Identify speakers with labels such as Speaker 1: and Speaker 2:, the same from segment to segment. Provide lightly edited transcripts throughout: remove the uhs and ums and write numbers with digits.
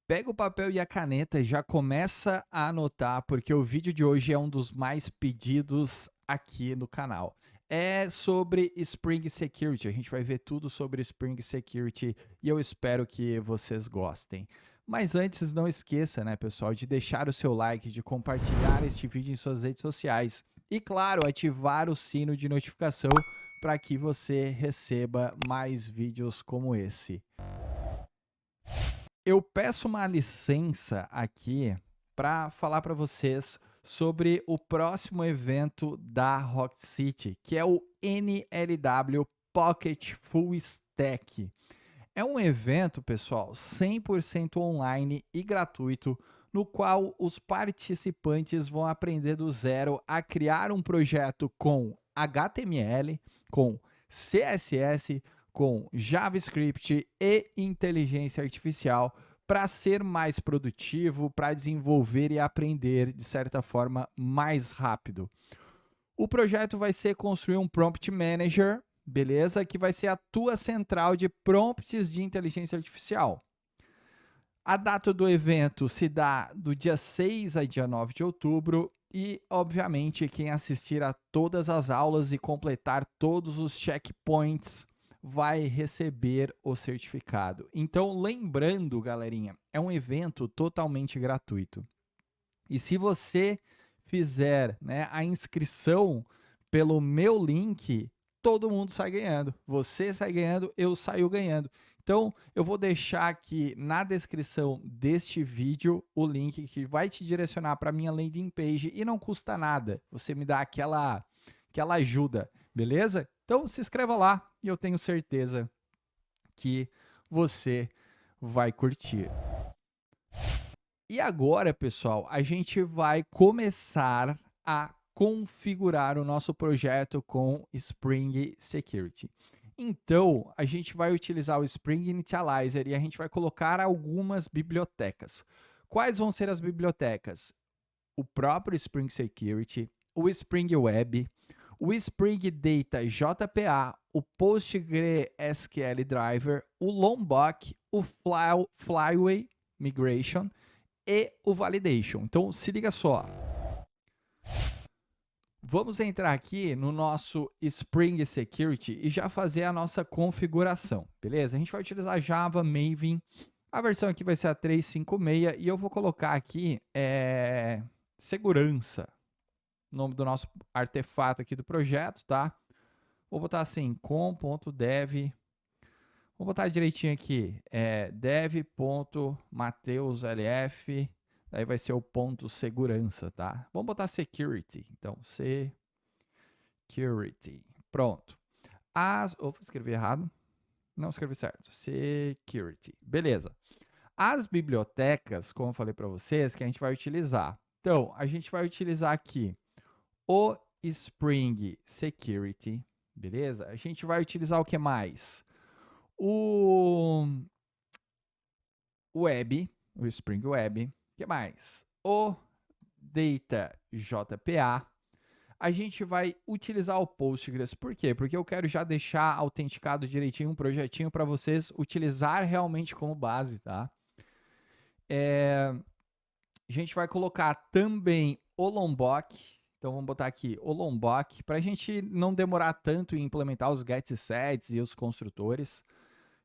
Speaker 1: Pega o papel e a caneta e já começa a anotar, porque o vídeo de hoje é um dos mais pedidos aqui no canal. É sobre Spring Security. A gente vai ver tudo sobre Spring Security e eu espero que vocês gostem. Mas antes, não esqueça, né, pessoal, de deixar o seu like, de compartilhar este vídeo em suas redes sociais e, claro, ativar o sino de notificação para que você receba mais vídeos como esse. Eu peço uma licença aqui para falar para vocês sobre o próximo evento da Rocket City, que é o NLW Pocket Full Stack. É um evento, pessoal, 100% online e gratuito, no qual os participantes vão aprender do zero a criar um projeto com HTML, com CSS, com JavaScript e inteligência artificial para ser mais produtivo, para desenvolver e aprender de certa forma mais rápido. O projeto vai ser construir um prompt manager, beleza? Que vai ser a tua central de prompts de inteligência artificial. A data do evento se dá do dia 6 a dia 9 de outubro e, obviamente, quem assistir a todas as aulas e completar todos os checkpoints vai receber o certificado. Então, lembrando, galerinha, é um evento totalmente gratuito. E se você fizer, né, a inscrição pelo meu link, todo mundo sai ganhando. Você sai ganhando, eu saio ganhando. Então, eu vou deixar aqui na descrição deste vídeo o link que vai te direcionar para a minha landing page e não custa nada. Você me dá aquela ajuda, beleza? Então, se inscreva lá e eu tenho certeza que você vai curtir. E agora, pessoal, a gente vai começar a configurar o nosso projeto com Spring Security. Então, a gente vai utilizar o Spring Initializer e a gente vai colocar algumas bibliotecas. Quais vão ser as bibliotecas? O próprio Spring Security, o Spring Web, o Spring Data JPA, o PostgreSQL Driver, o Lombok, o Flyway Migration e o Validation. Então, se liga só. Vamos entrar aqui no nosso Spring Security e já fazer a nossa configuração, beleza? A gente vai utilizar Java Maven. A versão aqui vai ser a 356 e eu vou colocar aqui segurança, nome do nosso artefato aqui do projeto, tá? Vou botar assim, com.dev. Vou botar direitinho aqui, dev.mateuslf. Aí vai ser o ponto segurança, tá? Vamos botar security. Então, security. Pronto. Vou escrever errado. Não escrevi certo. Security. Beleza. As bibliotecas, como eu falei para vocês, que a gente vai utilizar. Então, a gente vai utilizar aqui o Spring Security. Beleza? A gente vai utilizar o que mais? O Web, o Spring Web. O que mais? O Data JPA. A gente vai utilizar o Postgres. Por quê? Porque eu quero já deixar autenticado direitinho um projetinho para vocês utilizar realmente como base, tá? A gente vai colocar também o Lombok. Então vamos botar aqui o Lombok para a gente não demorar tanto em implementar os get-sets e os construtores.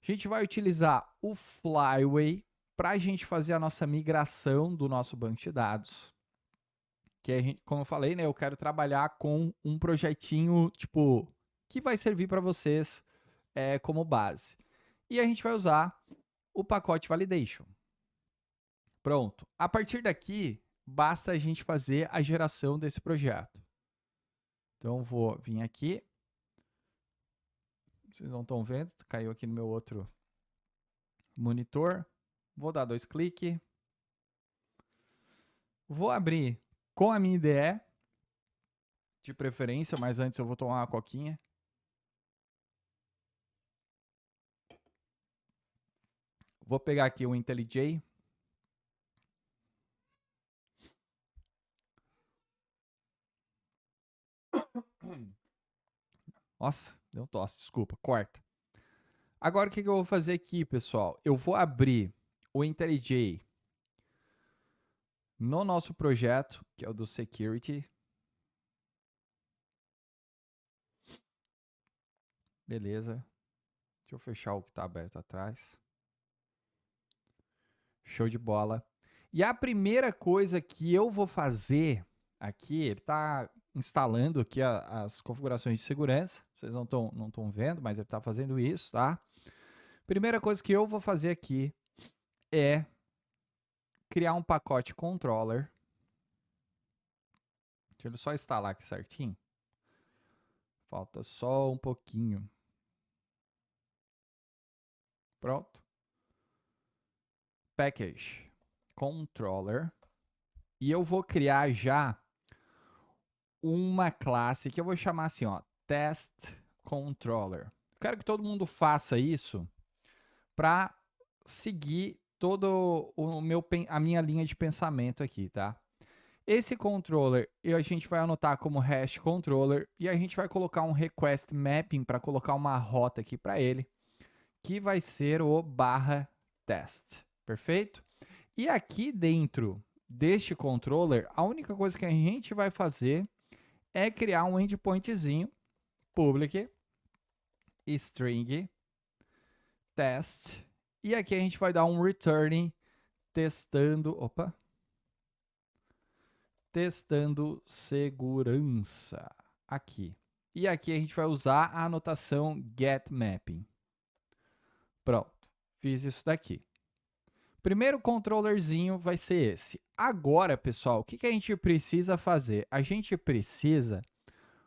Speaker 1: A gente vai utilizar o Flyway para a gente fazer a nossa migração do nosso banco de dados. Que a gente, como eu falei, né, eu quero trabalhar com um projetinho tipo que vai servir para vocês como base. E a gente vai usar o pacote validation. Pronto. A partir daqui, basta a gente fazer a geração desse projeto. Então, vou vir aqui. Vocês não estão vendo, caiu aqui no meu outro monitor. Vou dar 2 cliques. Vou abrir com a minha IDE, de preferência, mas antes eu vou tomar uma coquinha. Vou pegar aqui o IntelliJ. Nossa, deu tosse, desculpa, corta. Agora o que eu vou fazer aqui, pessoal? Eu vou abrir o IntelliJ no nosso projeto, que é o do security. Beleza. Deixa eu fechar o que está aberto atrás. Show de bola. E a primeira coisa que eu vou fazer aqui, ele está instalando aqui as configurações de segurança. Vocês não estão vendo, mas ele está fazendo isso, tá? Primeira coisa que eu vou fazer aqui é criar um pacote controller. Deixa ele só instalar aqui certinho. Falta só um pouquinho. Pronto. Package controller. E eu vou criar já uma classe que eu vou chamar assim, ó, test controller. Quero que todo mundo faça isso para seguir todo a minha linha de pensamento aqui, tá? Esse controller a gente vai anotar como hash controller e a gente vai colocar um request mapping para colocar uma rota aqui para ele, que vai ser o /test, perfeito? E aqui dentro deste controller, a única coisa que a gente vai fazer é criar um endpointzinho public string test e aqui a gente vai dar um return testando segurança aqui. E aqui a gente vai usar a anotação getMapping. Pronto, fiz isso daqui. Primeiro controllerzinho vai ser esse. Agora, pessoal, o que a gente precisa fazer? A gente precisa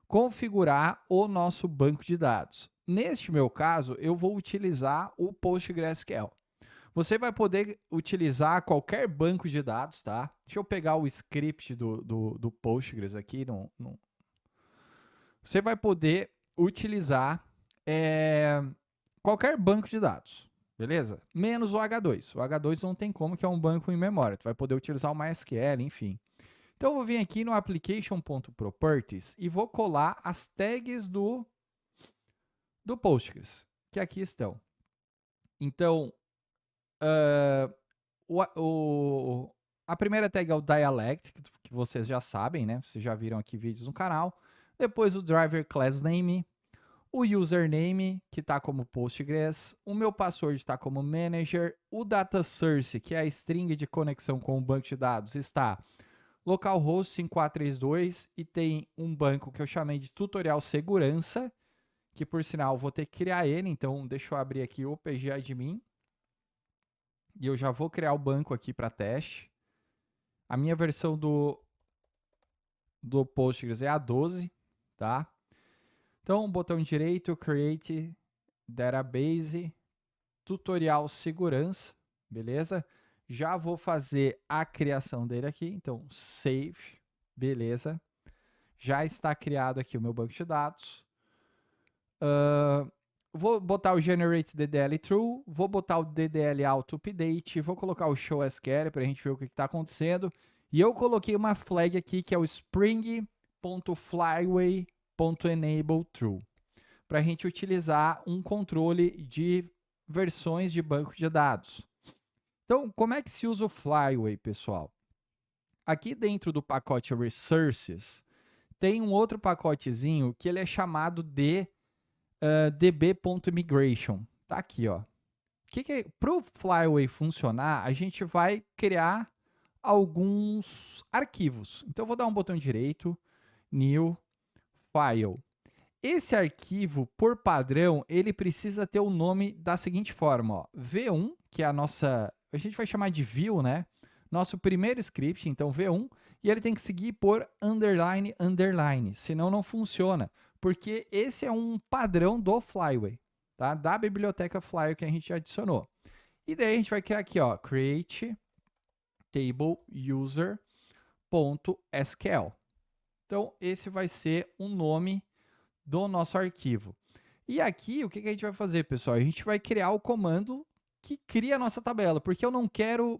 Speaker 1: configurar o nosso banco de dados. Neste meu caso, eu vou utilizar o PostgreSQL. Você vai poder utilizar qualquer banco de dados, tá? Deixa eu pegar o script do Postgres aqui. Você vai poder utilizar qualquer banco de dados, beleza? Menos o H2. O H2 não tem como, que é um banco em memória. Tu vai poder utilizar o MySQL, enfim. Então, eu vou vir aqui no application.properties e vou colar as tags do Postgres, que aqui estão. Então, a primeira tag é o dialect, que vocês já sabem, né? Vocês já viram aqui vídeos no canal. Depois o driver class name, o username, que está como Postgres, o meu password está como manager, o data source, que é a string de conexão com o banco de dados, está localhost 5432 e tem um banco que eu chamei de tutorial segurança, que por sinal vou ter que criar ele, então deixa eu abrir aqui o pgadmin e eu já vou criar o banco aqui para teste. A minha versão do Postgres é a 12, tá? Então, botão direito, create database, tutorial segurança, beleza? Já vou fazer a criação dele aqui, então save, beleza? Já está criado aqui o meu banco de dados. Vou botar o generate DDL true, vou botar o DDL auto update, vou colocar o show as carry para a gente ver o que está acontecendo. E eu coloquei uma flag aqui que é o spring.flyway.enableTrue, para a gente utilizar um controle de versões de banco de dados. Então, como é que se usa o Flyway, pessoal? Aqui dentro do pacote Resources, tem um outro pacotezinho que ele é chamado de db.migration. Tá aqui, ó. Para o Flyway funcionar, a gente vai criar alguns arquivos. Então, eu vou dar um botão direito, New, File. Esse arquivo, por padrão, ele precisa ter o nome da seguinte forma, ó. V1, que é a gente vai chamar de view, né? Nosso primeiro script, então V1, e ele tem que seguir por underline, underline, senão não funciona, porque esse é um padrão do Flyway, tá? Da biblioteca Flyway que a gente adicionou. E daí a gente vai criar aqui, ó, create table user.sql. Então, esse vai ser o nome do nosso arquivo. E aqui, o que a gente vai fazer, pessoal? A gente vai criar o comando que cria a nossa tabela, porque eu não quero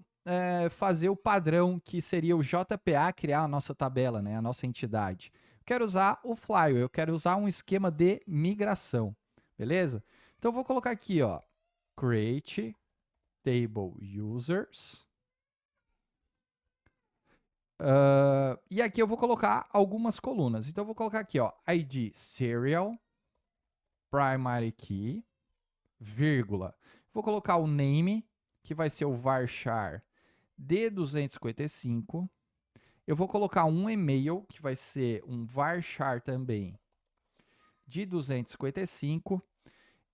Speaker 1: fazer o padrão que seria o JPA criar a nossa tabela, né, a nossa entidade. Eu quero usar o Flyway, eu quero usar um esquema de migração, beleza? Então, eu vou colocar aqui, ó, create table users E aqui eu vou colocar algumas colunas. Então, eu vou colocar aqui, ó, ID serial, primary key, vírgula. Vou colocar o name, que vai ser o varchar D255. Eu vou colocar um e-mail, que vai ser um varchar também de 255.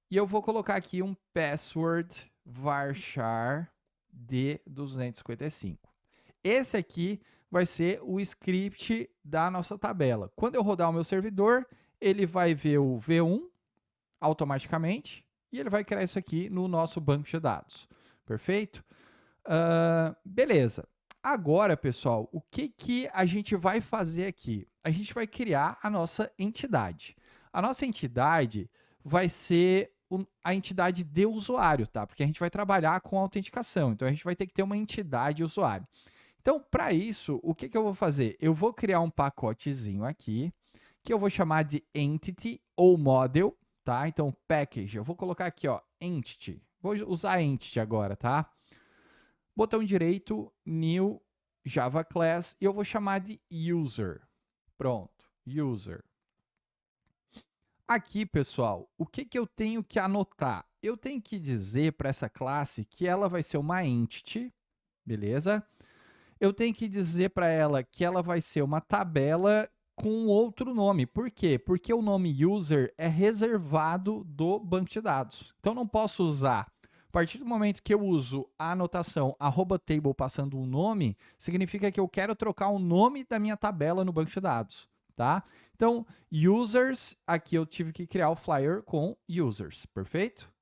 Speaker 1: E eu vou colocar aqui um password varchar de 255. Esse aqui vai ser o script da nossa tabela. Quando eu rodar o meu servidor, ele vai ver o V1 automaticamente e ele vai criar isso aqui no nosso banco de dados. Perfeito? Beleza. Agora, pessoal, o que a gente vai fazer aqui? A gente vai criar a nossa entidade. A nossa entidade vai ser a entidade de usuário, tá? Porque a gente vai trabalhar com autenticação. Então, a gente vai ter que ter uma entidade usuário. Então, para isso, o que eu vou fazer? Eu vou criar um pacotezinho aqui, que eu vou chamar de entity ou model, tá? Então, package, eu vou colocar aqui, ó, entity. Vou usar entity agora, tá? Botão direito, new Java class, e eu vou chamar de user. Pronto, user. Aqui, pessoal, o que eu tenho que anotar? Eu tenho que dizer para essa classe que ela vai ser uma entity, beleza? Eu tenho que dizer para ela que ela vai ser uma tabela com outro nome. Por quê? Porque o nome user é reservado do banco de dados. Então, não posso usar. A partir do momento que eu uso a anotação @table passando um nome, significa que eu quero trocar o nome da minha tabela no banco de dados, tá? Então, users, aqui eu tive que criar o flyer com users, perfeito?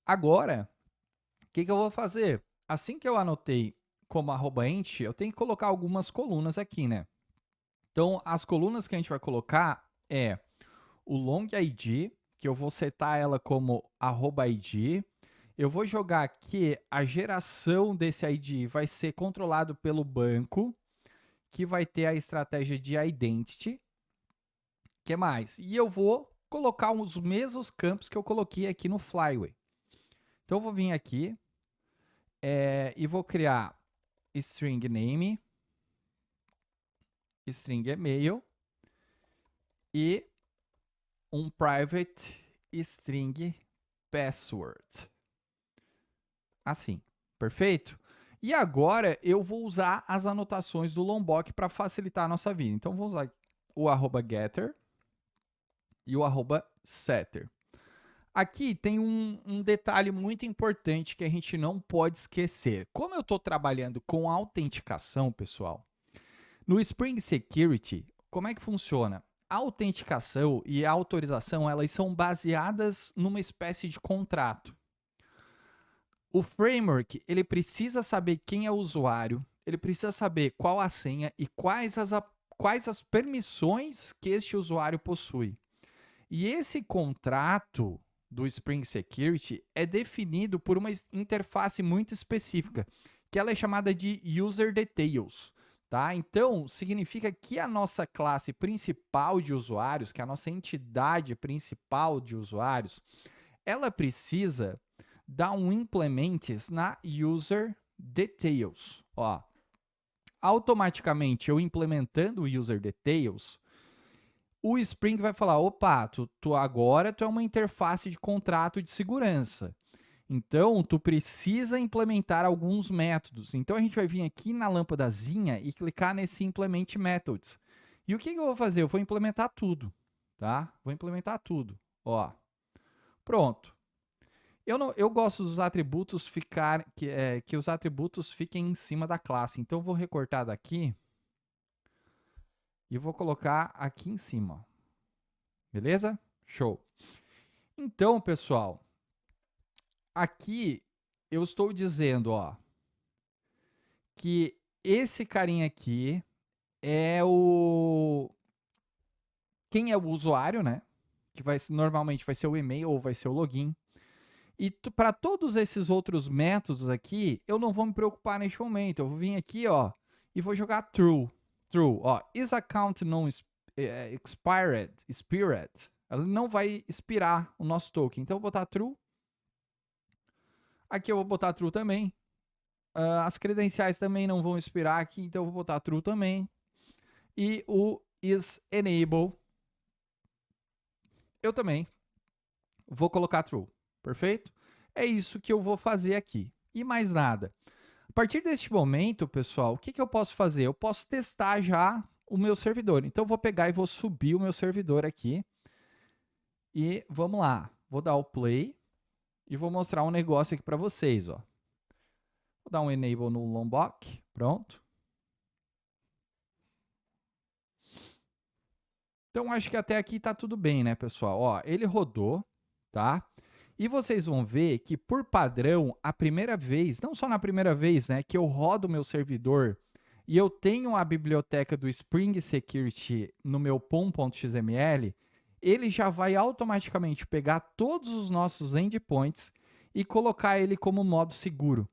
Speaker 1: Agora, o que eu vou fazer? Assim que eu anotei como @int, eu tenho que colocar algumas colunas aqui, né? Então, as colunas que a gente vai colocar é o long id, que eu vou setar ela como @id. Eu vou jogar aqui a geração desse id vai ser controlado pelo banco, que vai ter a estratégia de identity. Que mais? E eu vou colocar os mesmos campos que eu coloquei aqui no Flyway. Então, eu vou vir aqui e vou criar string name, string email e um private string password. Assim, perfeito? E agora eu vou usar as anotações do Lombok para facilitar a nossa vida. Então, vou usar o @getter e o @setter. Aqui tem um detalhe muito importante que a gente não pode esquecer. Como eu estou trabalhando com autenticação, pessoal, no Spring Security, como é que funciona? A autenticação e a autorização, elas são baseadas numa espécie de contrato. O framework, ele precisa saber quem é o usuário, ele precisa saber qual a senha e quais as permissões que este usuário possui. E esse contrato do Spring Security é definido por uma interface muito específica, que ela é chamada de User Details. Tá? Então, significa que a nossa classe principal de usuários, que é a nossa entidade principal de usuários, ela precisa dar um implements na User Details. Ó, automaticamente, eu implementando o User Details, o Spring vai falar, opa, agora tu é uma interface de contrato de segurança. Então, tu precisa implementar alguns métodos. Então, a gente vai vir aqui na lâmpadazinha e clicar nesse Implement Methods. E o que eu vou fazer? Eu vou implementar tudo, tá? Vou implementar tudo. Ó, pronto. Eu gosto dos atributos que os atributos fiquem em cima da classe. Então, eu vou recortar daqui e vou colocar aqui em cima. Beleza? Show. Então, pessoal, aqui eu estou dizendo, ó, que esse carinha aqui é quem é o usuário, né? Que normalmente vai ser o e-mail ou vai ser o login. E para todos esses outros métodos aqui, eu não vou me preocupar neste momento. Eu vou vir aqui, ó, e vou jogar true. True, ó, is account non expired? Ela não vai expirar o nosso token. Então eu vou botar true. Aqui eu vou botar true também. As credenciais também não vão expirar aqui, então eu vou botar true também. E o isEnable, eu também vou colocar true, perfeito? É isso que eu vou fazer aqui, e mais nada. A partir deste momento, pessoal, o que eu posso fazer? Eu posso testar já o meu servidor. Então, eu vou pegar e vou subir o meu servidor aqui. E vamos lá. Vou dar o play e vou mostrar um negócio aqui para vocês. Ó. Vou dar um enable no Lombok. Pronto. Então, acho que até aqui está tudo bem, né, pessoal? Ó, ele rodou, tá? E vocês vão ver que, por padrão, a primeira vez, não só na primeira vez, né, que eu rodo o meu servidor e eu tenho a biblioteca do Spring Security no meu pom.xml, ele já vai automaticamente pegar todos os nossos endpoints e colocar ele como modo seguro.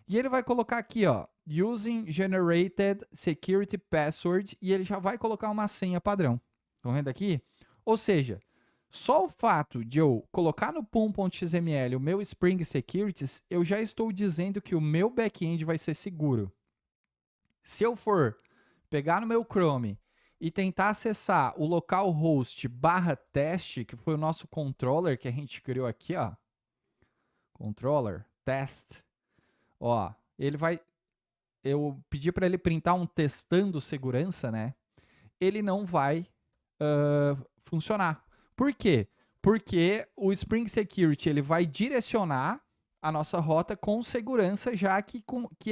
Speaker 1: E ele vai colocar aqui, ó, using generated security password, e ele já vai colocar uma senha padrão. Estão vendo aqui? Ou seja, só o fato de eu colocar no pom.xml o meu Spring Securities, eu já estou dizendo que o meu back-end vai ser seguro. Se eu for pegar no meu Chrome e tentar acessar o localhost /test, que foi o nosso controller que a gente criou aqui, ó, controller test, ó, ele vai, eu pedi para ele printar um testando segurança, né? Ele não vai funcionar. Por quê? Porque o Spring Security ele vai direcionar a nossa rota com segurança, já que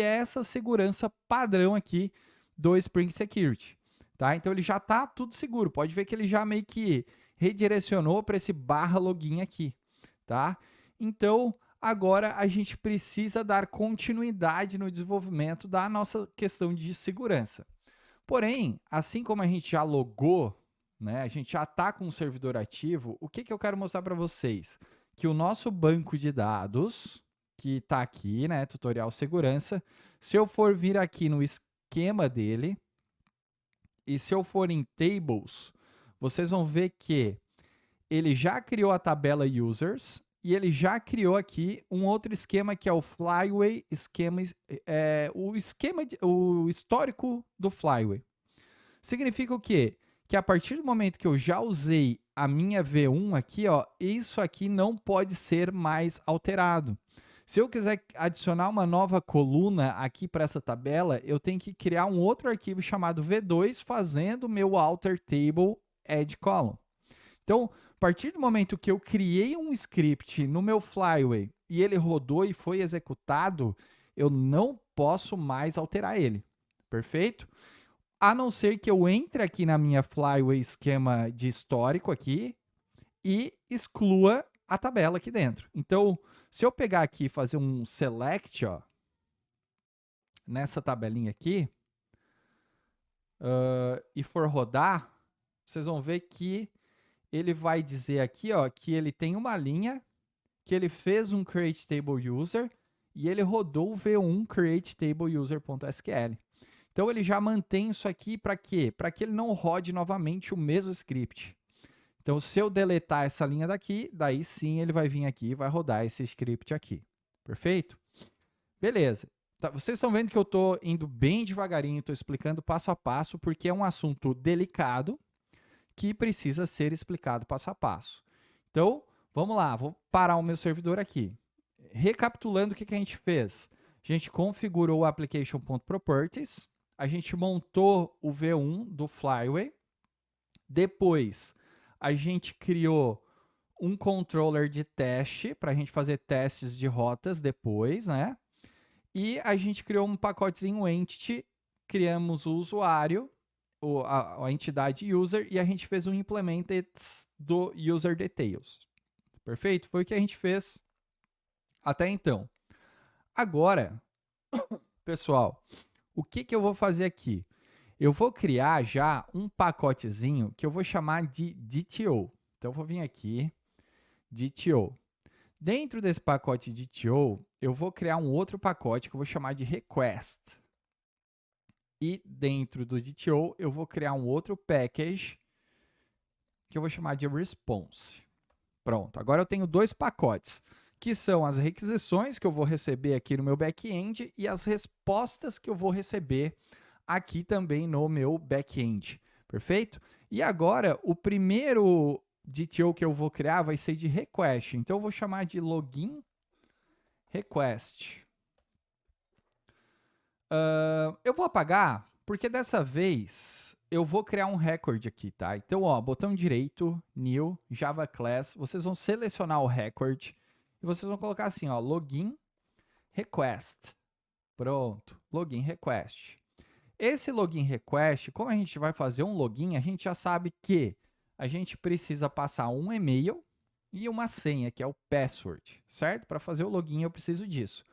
Speaker 1: é essa segurança padrão aqui do Spring Security. Tá? Então ele já está tudo seguro. Pode ver que ele já meio que redirecionou para esse /login aqui. Tá? Então agora a gente precisa dar continuidade no desenvolvimento da nossa questão de segurança. Porém, assim como a gente já logou, né, a gente já está com um servidor ativo, o que eu quero mostrar para vocês? Que o nosso banco de dados, que está aqui, né, tutorial segurança, se eu for vir aqui no esquema dele, e se eu for em tables, vocês vão ver que ele já criou a tabela users, e ele já criou aqui um outro esquema que é o Flyway esquema, o histórico do Flyway. Significa o quê? Que a partir do momento que eu já usei a minha V1 aqui, ó, isso aqui não pode ser mais alterado. Se eu quiser adicionar uma nova coluna aqui para essa tabela, eu tenho que criar um outro arquivo chamado V2 fazendo o meu alter table add column. Então, a partir do momento que eu criei um script no meu Flyway e ele rodou e foi executado, eu não posso mais alterar ele. Perfeito? A não ser que eu entre aqui na minha Flyway esquema de histórico aqui e exclua a tabela aqui dentro. Então, se eu pegar aqui e fazer um select, ó, nessa tabelinha aqui, e for rodar, vocês vão ver que ele vai dizer aqui, ó, que ele tem uma linha, que ele fez um create table user e ele rodou o v1 create table user.sql. Então ele já mantém isso aqui para quê? Para que ele não rode novamente o mesmo script. Então se eu deletar essa linha daqui, daí sim ele vai vir aqui e vai rodar esse script aqui. Perfeito? Beleza. Tá, vocês estão vendo que eu estou indo bem devagarinho, estou explicando passo a passo, porque é um assunto delicado que precisa ser explicado passo a passo. Então, vamos lá, vou parar o meu servidor aqui. Recapitulando o que a gente fez. A gente configurou o application.properties, a gente montou o V1 do Flyway, depois a gente criou um controller de teste para a gente fazer testes de rotas depois, né? E a gente criou um pacotezinho entity, criamos o usuário, a entidade user, e a gente fez um implemented do user details. Perfeito? Foi o que a gente fez até então. Agora, pessoal, o que eu vou fazer aqui? Eu vou criar já um pacotezinho que eu vou chamar de DTO. Então, eu vou vir aqui, DTO. Dentro desse pacote DTO, eu vou criar um outro pacote que eu vou chamar de request. E dentro do DTO, eu vou criar um outro package que eu vou chamar de response. Pronto, agora eu tenho dois pacotes. que são as requisições que eu vou receber aqui no meu back-end e as respostas que eu vou receber aqui também no meu back-end, perfeito? E agora, o primeiro DTO que eu vou criar vai ser de request, então eu vou chamar de login request. Eu vou apagar, porque dessa vez eu vou criar um record aqui, tá? Então, ó, botão direito, new, Java Class, vocês vão selecionar o record e vocês vão colocar assim, ó, login request. Pronto, login request. Esse login request, como a gente vai fazer um login, a gente já sabe que a gente precisa passar um e-mail e uma senha, que é o password, certo? Para fazer o login eu preciso disso.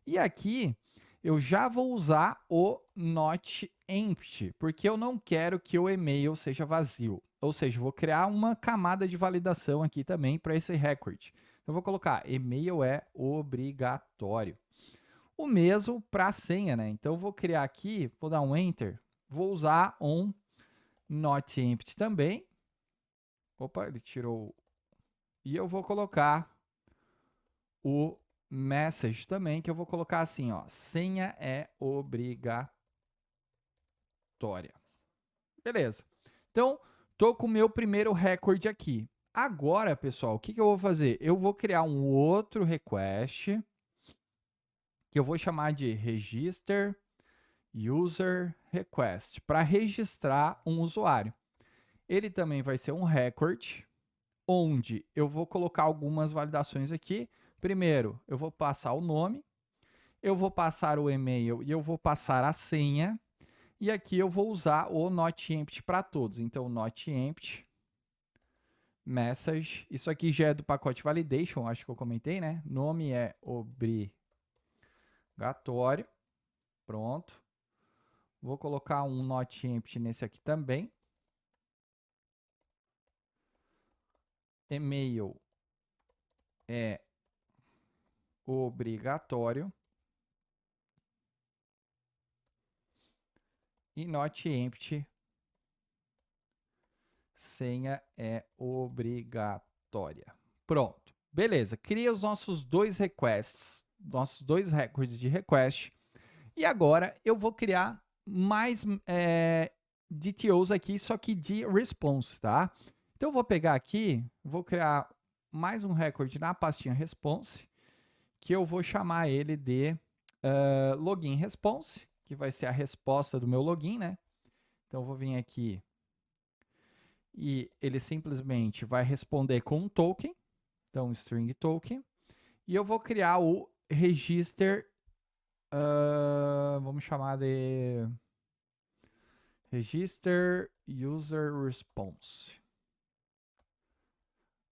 Speaker 1: E aqui eu já vou usar o not empty, porque eu não quero que o e-mail seja vazio. Ou seja, vou criar uma camada de validação aqui também para esse record. Então, eu vou colocar e-mail é obrigatório. O mesmo para a senha, né? Então, eu vou criar aqui, vou dar um enter, vou usar um not empty também. Opa, ele tirou. E eu vou colocar o message também, que eu vou colocar assim, ó, senha é obrigatória. Beleza. Então, tô com o meu primeiro record aqui. Agora, pessoal, o que eu vou fazer? Eu vou criar um outro request, que eu vou chamar de register user request, para registrar um usuário. Ele também vai ser um record, onde eu vou colocar algumas validações aqui. Primeiro, eu vou passar o nome, eu vou passar o e-mail e eu vou passar a senha. E aqui eu vou usar o not empty para todos. Então, not empty message. Isso aqui já é do pacote validation, acho que eu comentei, né? Nome é obrigatório. Pronto. Vou colocar um not empty nesse aqui também. E-mail é obrigatório. E not empty, senha é obrigatória. Pronto. Beleza. Cria os nossos dois requests, nossos dois records de request. E agora eu vou criar mais DTOs aqui, só que de response, tá? Então eu vou pegar aqui, vou criar mais um record na pastinha response, que eu vou chamar ele de login response, que vai ser a resposta do meu login, né? Então eu vou vir aqui e ele simplesmente vai responder com um token, então string token, e eu vou criar o register, vamos chamar de register user response,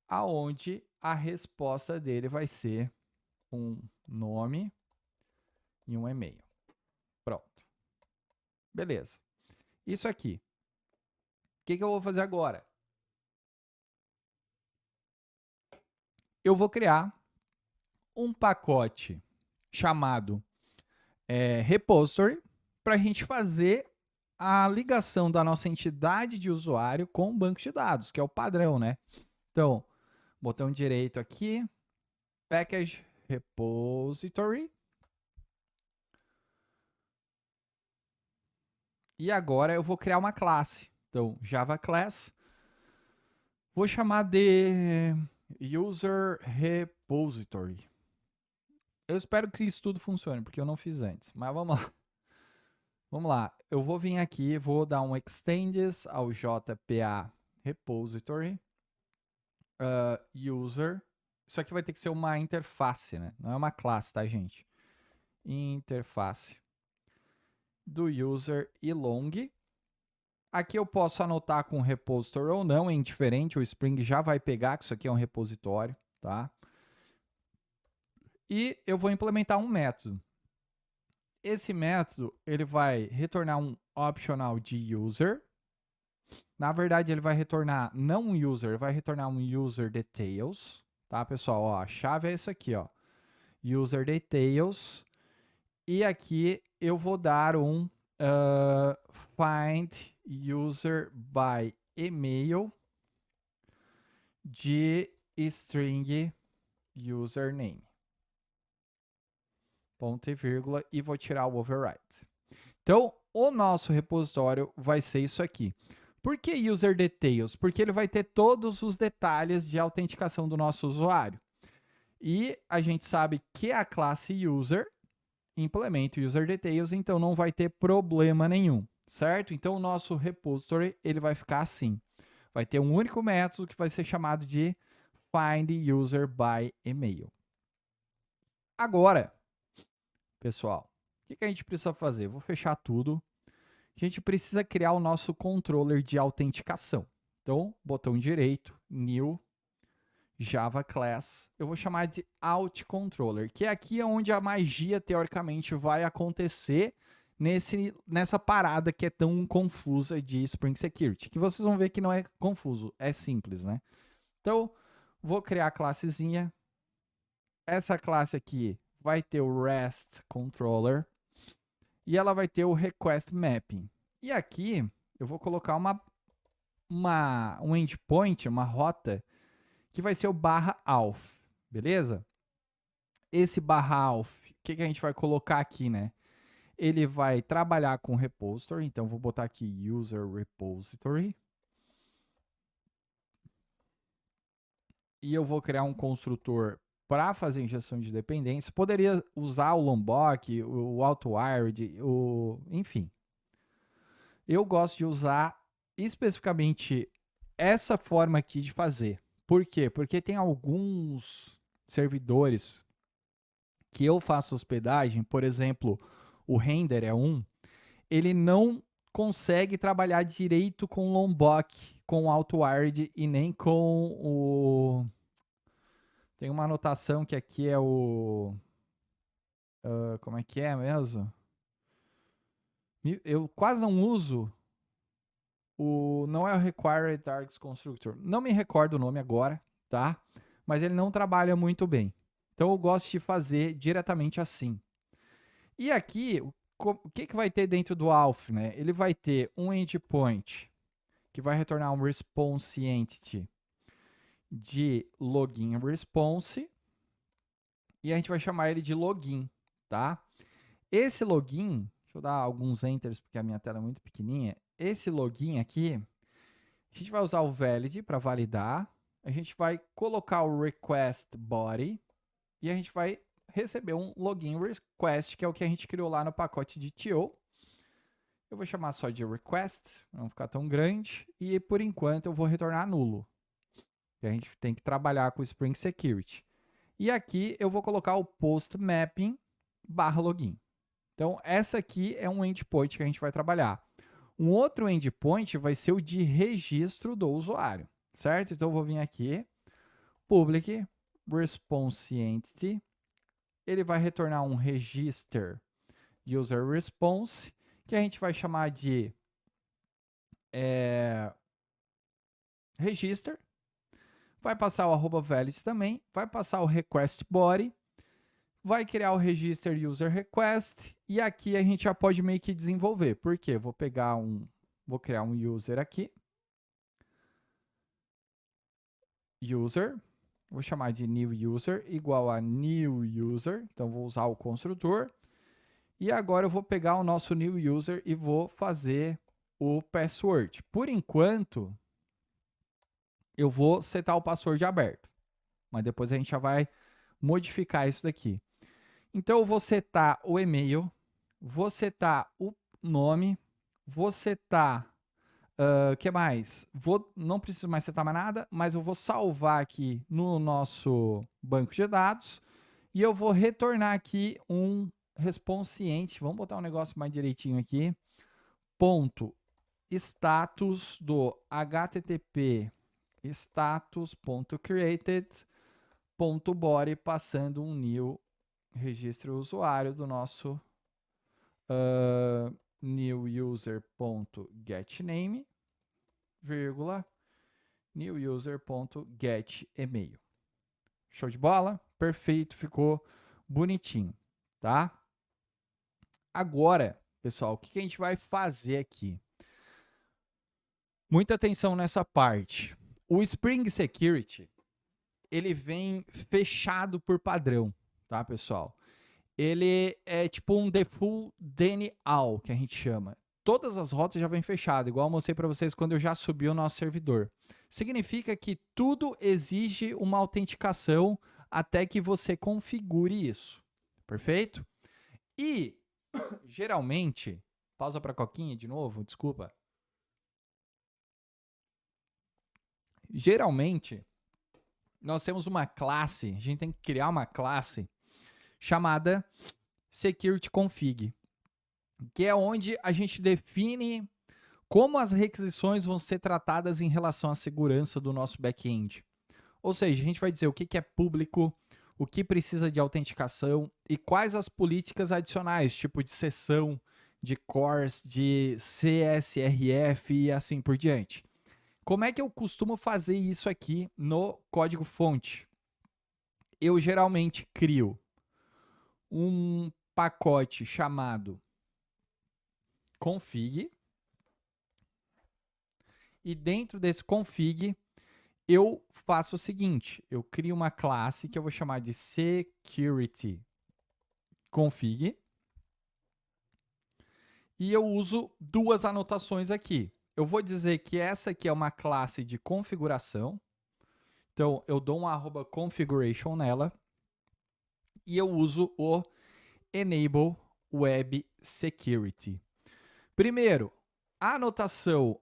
Speaker 1: aonde a resposta dele vai ser um nome e um e-mail. Pronto. Beleza. Isso aqui. O que eu vou fazer agora? Eu vou criar um pacote chamado repository para a gente fazer a ligação da nossa entidade de usuário com o banco de dados, que é o padrão, né? Então, botão direito aqui, package repository. E agora eu vou criar uma classe. Então, Java Class. Vou chamar de User Repository. Eu espero que isso tudo funcione, porque eu não fiz antes. Mas vamos lá. Vamos lá. Eu vou vir aqui, vou dar um extends ao JPA Repository. User. Isso aqui vai ter que ser uma interface, né? Não é uma classe, tá, gente? Interface do user e long. Aqui eu posso anotar com repository ou não, é indiferente, o Spring já vai pegar que isso aqui é um repositório, tá? E eu vou implementar um método. Esse método, ele vai retornar um optional de user. Na verdade, ele vai retornar não um user, ele vai retornar um user details, tá, pessoal? Ó, a chave é isso aqui, ó. User details. E aqui eu vou dar um find user by email de string username. ponto e vírgula, e vou tirar o override. Então, o nosso repositório vai ser isso aqui. Por que user details? Porque ele vai ter todos os detalhes de autenticação do nosso usuário. E a gente sabe que a classe user implementa o user details, então não vai ter problema nenhum, certo? Então o nosso repository ele vai ficar assim. Vai ter um único método que vai ser chamado de find user by email. Agora, pessoal, o que a gente precisa fazer? Vou fechar tudo. A gente precisa criar o nosso controller de autenticação. Então, botão direito, New, Java Class. Eu vou chamar de Auth Controller, que é aqui onde a magia, teoricamente, vai acontecer nessa parada que é tão confusa de Spring Security. Que vocês vão ver que não é confuso, é simples, né? Então, vou criar a classezinha. Essa classe aqui vai ter o REST Controller e ela vai ter o Request Mapping. E aqui eu vou colocar um endpoint, uma rota, que vai ser o /auth, beleza? Esse /auth, o que a gente vai colocar aqui, né? Ele vai trabalhar com repository, então vou botar aqui user repository. E eu vou criar um construtor para fazer injeção de dependência. Poderia usar o Lombok, o AutoWired, enfim. Eu gosto de usar especificamente essa forma aqui de fazer. Por quê? Porque tem alguns servidores que eu faço hospedagem, por exemplo, o Render é um, ele não consegue trabalhar direito com o Lombok, com o AutoWired e nem com o... Tem uma anotação que aqui é o... como é que é mesmo? Eu quase não uso não é o Required Targets Constructor. Não me recordo o nome agora, tá? Mas ele não trabalha muito bem. Então eu gosto de fazer diretamente assim. E aqui, o que vai ter dentro do auth, né? Ele vai ter um endpoint que vai retornar um response entity de login response e a gente vai chamar ele de login, tá? Esse login, deixa eu dar alguns enters porque a minha tela é muito pequenininha. Esse login aqui, a gente vai usar o valid para validar, a gente vai colocar o request body e a gente vai receber um login request, que é o que a gente criou lá no pacote de TO. Eu vou chamar só de request, não ficar tão grande, e por enquanto eu vou retornar nulo. A gente tem que trabalhar com o Spring Security. E aqui eu vou colocar o post mapping /login. Então essa aqui é um endpoint que a gente vai trabalhar. Um outro endpoint vai ser o de registro do usuário, certo? Então eu vou vir aqui, public response entity, ele vai retornar um register user response, que a gente vai chamar de register, vai passar o @valid também, vai passar o request body, vai criar o register user request, e aqui a gente já pode meio que desenvolver. Por quê? Vou criar um user aqui, user, vou chamar de new user igual a new user, então vou usar o construtor. E agora eu vou pegar o nosso new user e vou fazer o password. Por enquanto, eu vou setar o password aberto, mas depois a gente já vai modificar isso daqui. Então eu vou setar o e-mail, vou setar o nome, vou setar o que mais? Não preciso mais setar mais nada, mas eu vou salvar aqui no nosso banco de dados e eu vou retornar aqui um responsiente. Vamos botar um negócio mais direitinho aqui. Ponto status do http status.created.body passando um new registro usuário do nosso new user.getName, vírgula, new user.getEmail. Show de bola? Perfeito, ficou bonitinho, tá? Agora, pessoal, o que a gente vai fazer aqui? Muita atenção nessa parte. O Spring Security, ele vem fechado por padrão, tá, pessoal? ele é tipo um default DNAL, que a gente chama. Todas as rotas já vêm fechadas, igual eu mostrei para vocês quando eu já subi o nosso servidor. Significa que tudo exige uma autenticação até que você configure isso. Perfeito? E, geralmente, pausa para coquinha de novo, desculpa. Geralmente, nós temos uma classe, a gente tem que criar uma classe chamada Security Config, que é onde a gente define como as requisições vão ser tratadas em relação à segurança do nosso back-end. Ou seja, a gente vai dizer o que é público, o que precisa de autenticação e quais as políticas adicionais, tipo de sessão, de CORS, de CSRF e assim por diante. Como é que eu costumo fazer isso aqui no código-fonte? Eu geralmente crio um pacote chamado config e dentro desse config eu faço o seguinte, eu crio uma classe que eu vou chamar de security config e eu uso duas anotações aqui. Eu vou dizer que essa aqui é uma classe de configuração, então eu dou um @configuration nela e eu uso o enable web security. Primeiro, a anotação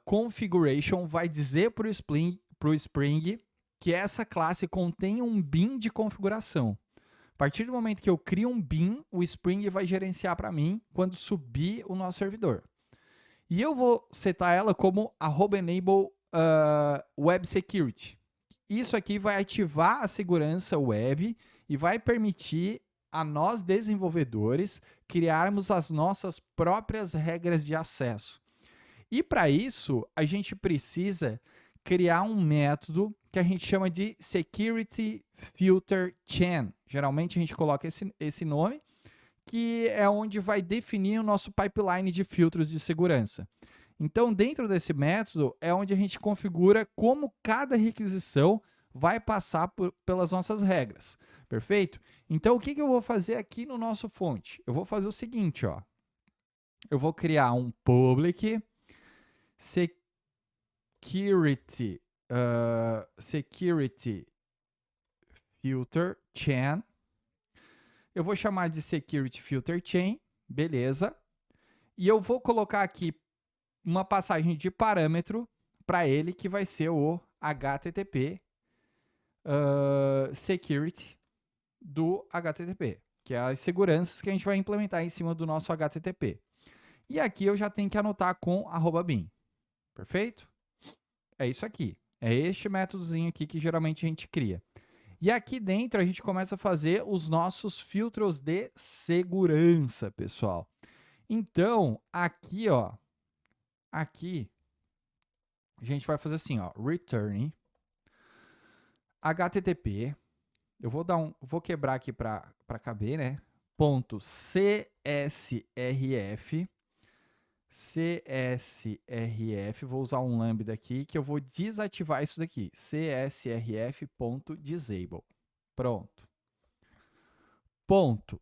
Speaker 1: @configuration vai dizer para o Spring que essa classe contém um bin de configuração. A partir do momento que eu crio um bin, o Spring vai gerenciar para mim quando subir o nosso servidor. E eu vou setar ela como @enable web security. Isso aqui vai ativar a segurança web e vai permitir a nós desenvolvedores criarmos as nossas próprias regras de acesso. E para isso, a gente precisa criar um método que a gente chama de Security Filter Chain. Geralmente a gente coloca esse nome, que é onde vai definir o nosso pipeline de filtros de segurança. Então, dentro desse método, é onde a gente configura como cada requisição vai passar pelas nossas regras. Perfeito? Então, o que eu vou fazer aqui no nosso fonte? Eu vou fazer o seguinte, ó. Eu vou criar um public security filter chain. Eu vou chamar de security filter chain, beleza? E eu vou colocar aqui uma passagem de parâmetro para ele que vai ser o HTTP security do HTTP, que é as seguranças que a gente vai implementar em cima do nosso HTTP. E aqui eu já tenho que anotar com @bin. Perfeito? É isso aqui. É este métodozinho aqui que geralmente a gente cria. E aqui dentro a gente começa a fazer os nossos filtros de segurança, pessoal. Então, aqui, ó, aqui a gente vai fazer assim, ó, return HTTP. Eu vou quebrar aqui para caber, né? Ponto CSRF, vou usar um lambda aqui que eu vou desativar isso daqui, csrf.disable. Pronto. Ponto.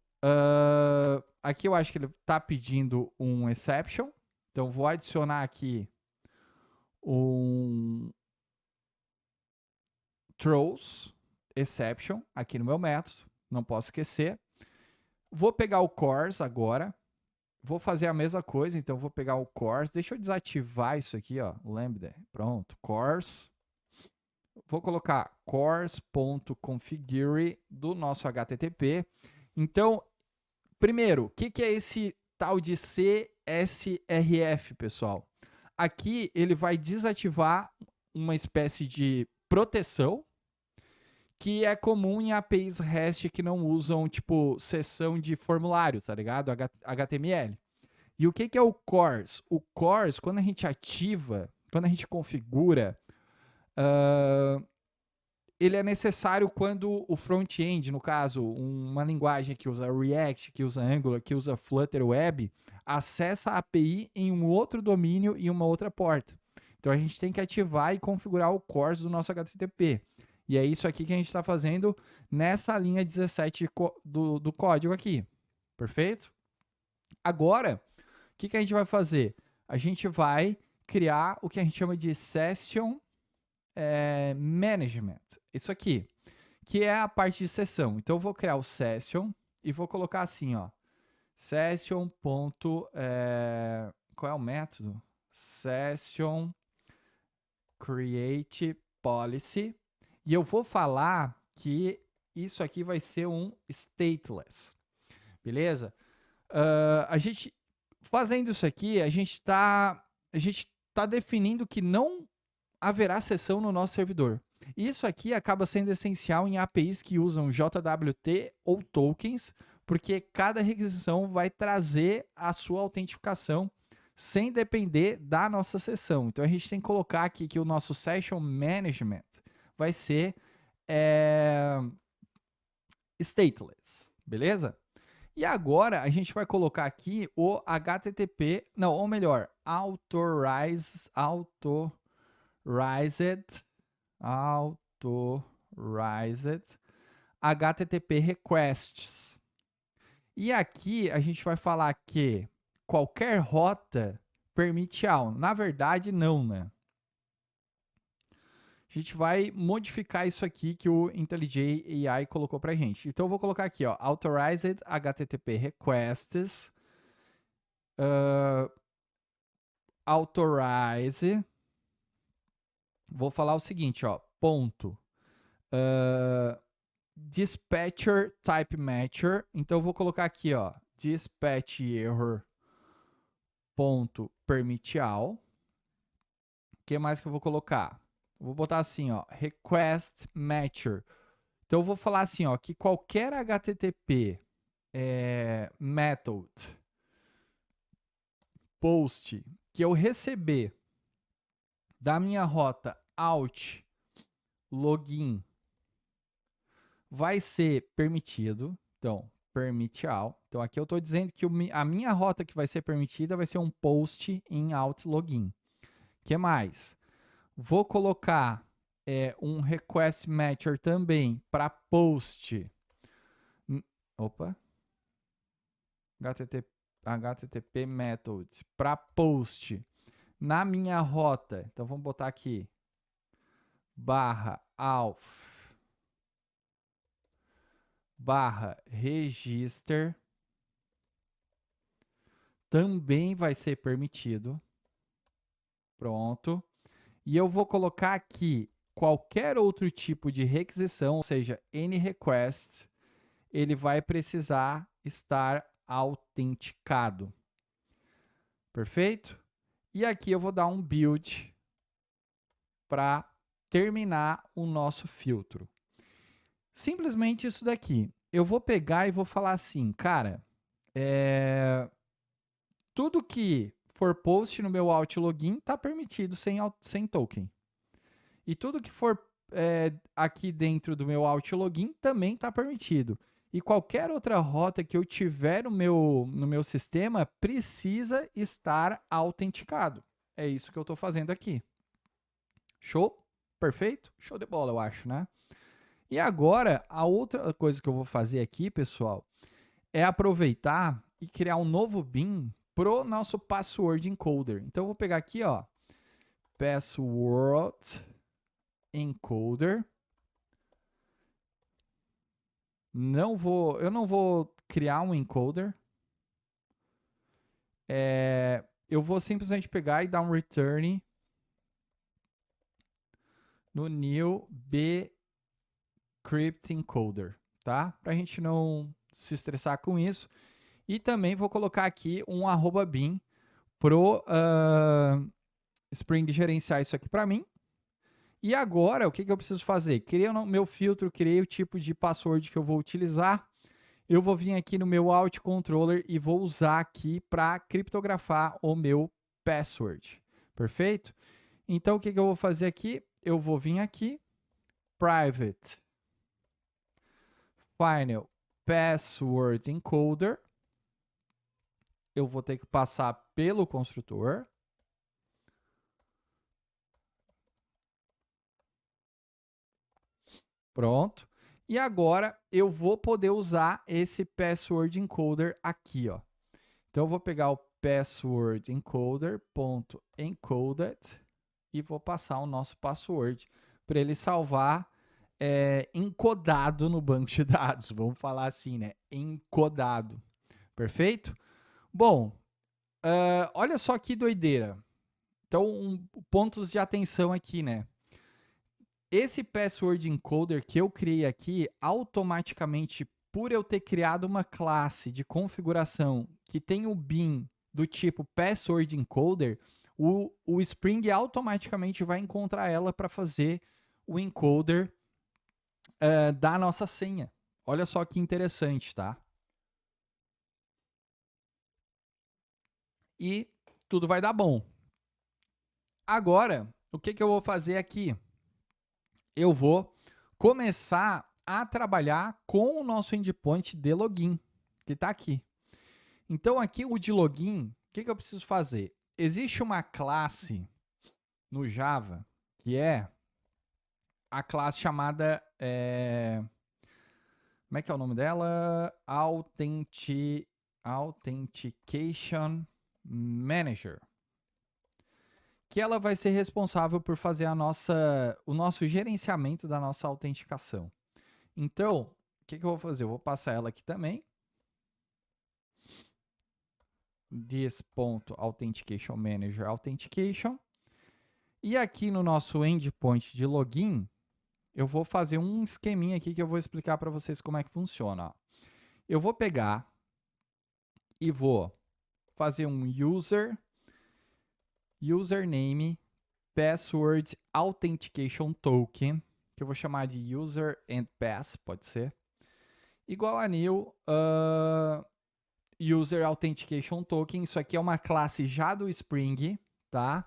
Speaker 1: Aqui eu acho que ele está pedindo um exception, então vou adicionar aqui um throws exception aqui no meu método, não posso esquecer. Vou pegar o CORS agora, vou fazer a mesma coisa, então vou pegar o CORS, deixa eu desativar isso aqui, ó, lambda, pronto, CORS. Vou colocar CORS.configure do nosso HTTP. Então, primeiro, o que é esse tal de CSRF, pessoal? Aqui ele vai desativar uma espécie de proteção que é comum em APIs REST que não usam, tipo, seção de formulário, tá ligado? HTML. E o que é o CORS? O CORS, quando a gente ativa, quando a gente configura, ele é necessário quando o front-end, no caso, uma linguagem que usa React, que usa Angular, que usa Flutter Web, acessa a API em um outro domínio e uma outra porta. Então a gente tem que ativar e configurar o CORS do nosso HTTP. E é isso aqui que a gente está fazendo nessa linha 17 do código aqui. Perfeito? Agora, o que a gente vai fazer? A gente vai criar o que a gente chama de Session Management. Isso aqui, que é a parte de sessão. Então, eu vou criar o Session e vou colocar assim, ó. Session. Qual é o método? Session Create Policy. E eu vou falar que isso aqui vai ser um stateless. Beleza? A gente, fazendo isso aqui, a gente tá definindo que não haverá sessão no nosso servidor. Isso aqui acaba sendo essencial em APIs que usam JWT ou tokens, porque cada requisição vai trazer a sua autentificação sem depender da nossa sessão. Então a gente tem que colocar aqui que o nosso Session Management vai ser stateless, beleza? E agora a gente vai colocar aqui o HTTP, não, ou melhor, authorized HTTP requests. E aqui a gente vai falar que qualquer rota permite AL. Na verdade, não, né? A gente vai modificar isso aqui que o IntelliJ AI colocou pra gente. Então eu vou colocar aqui, ó, authorized HTTP requests, authorize. Vou falar o seguinte, ó, ponto. Dispatcher type matcher. Então eu vou colocar aqui, ó, dispatch error ponto permit all. O que mais que eu vou colocar? Eu vou botar assim, ó, request matcher. Então eu vou falar assim, ó, que qualquer HTTP method post que eu receber da minha rota out login vai ser permitido. Então, permit all. Então, aqui eu estou dizendo que a minha rota que vai ser permitida vai ser um post em out login. O que mais? Vou colocar um request matcher também para post. Opa. HTTP methods para post na minha rota. Então, vamos botar aqui /auth /register também vai ser permitido. Pronto. E eu vou colocar aqui qualquer outro tipo de requisição, ou seja, any request, ele vai precisar estar autenticado. Perfeito? E aqui eu vou dar um build para terminar o nosso filtro. Simplesmente isso daqui. Eu vou pegar e vou falar assim, cara, tudo que for post no meu out login está permitido sem token. E tudo que for aqui dentro do meu out login também está permitido. E qualquer outra rota que eu tiver no meu sistema precisa estar autenticado. É isso que eu estou fazendo aqui. Show? Perfeito? Show de bola, eu acho, né? E agora, a outra coisa que eu vou fazer aqui, pessoal, é aproveitar e criar um novo bin pro nosso password encoder. Então, eu vou pegar aqui, ó, password encoder. Eu não vou criar um encoder. Eu vou simplesmente pegar e dar um return no new bcrypt encoder, tá? Para a gente não se estressar com isso. E também vou colocar aqui um @bin pro Spring gerenciar isso aqui para mim. E agora, o que eu preciso fazer? Criei o meu filtro, criei o tipo de password que eu vou utilizar. Eu vou vir aqui no meu Alt Controller e vou usar aqui para criptografar o meu password. Perfeito? Então, o que eu vou fazer aqui? Eu vou vir aqui, private final password encoder. Eu vou ter que passar pelo construtor. Pronto. E agora eu vou poder usar esse password encoder aqui, ó. Então eu vou pegar o password encoder.encoded e vou passar o nosso password para ele salvar encodado no banco de dados. Vamos falar assim, né? Encodado. Perfeito? Bom, olha só que doideira. Então, pontos de atenção aqui, né? Esse password encoder que eu criei aqui, automaticamente, por eu ter criado uma classe de configuração que tem o bin do tipo password encoder, o Spring automaticamente vai encontrar ela para fazer o encoder da nossa senha. Olha só que interessante, tá? E tudo vai dar bom. Agora, o que eu vou fazer aqui? Eu vou começar a trabalhar com o nosso endpoint de login, que está aqui. Então, aqui o de login, o que eu preciso fazer? Existe uma classe no Java que é a classe chamada. Como é que é o nome dela? Authentication Manager. Que ela vai ser responsável por fazer o nosso gerenciamento da nossa autenticação. Então, o que eu vou fazer? Eu vou passar ela aqui também. This.authentication manager authentication. E aqui no nosso endpoint de login, eu vou fazer um esqueminha aqui que eu vou explicar para vocês como é que funciona. Eu vou pegar e vou fazer um username password authentication token, que eu vou chamar de user and pass, pode ser, igual a new user authentication token. Isso aqui é uma classe já do Spring, tá?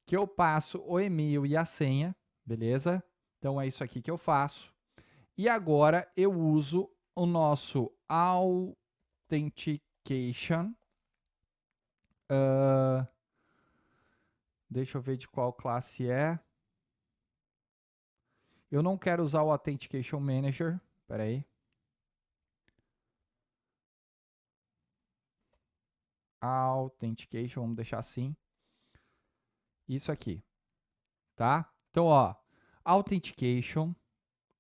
Speaker 1: Que eu passo o e-mail e a senha, beleza? Então é isso aqui que eu faço. E agora eu uso o nosso authentication. Deixa eu ver de qual classe é. Eu não quero usar o Authentication Manager. Espera aí. Authentication, vamos deixar assim. Isso aqui, tá? Então, ó, Authentication.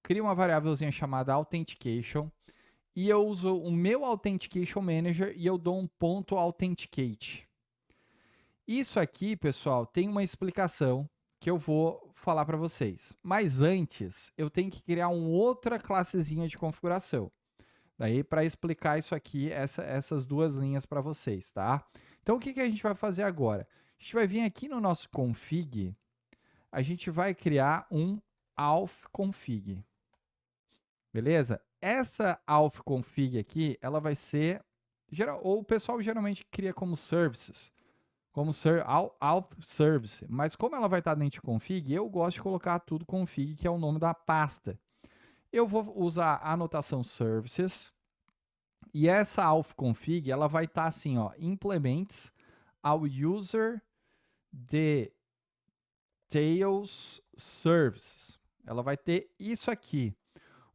Speaker 1: Cria uma variávelzinha chamada Authentication. E eu uso o meu Authentication Manager e eu dou um ponto Authenticate. Isso aqui, pessoal, tem uma explicação que eu vou falar para vocês. Mas antes, eu tenho que criar uma outra classezinha de configuração. Daí, para explicar isso aqui, essas duas linhas para vocês, tá? Então, o que a gente vai fazer agora? A gente vai vir aqui no nosso config, a gente vai criar um auth-config. Beleza? Essa auth-config aqui, ela vai ser... ou o pessoal geralmente cria como services, como auth service. Mas como ela vai estar dentro de config, eu gosto de colocar tudo config, que é o nome da pasta. Eu vou usar a anotação services. E essa auth-config, ela vai estar assim, ó, implements ao user details services. Ela vai ter isso aqui.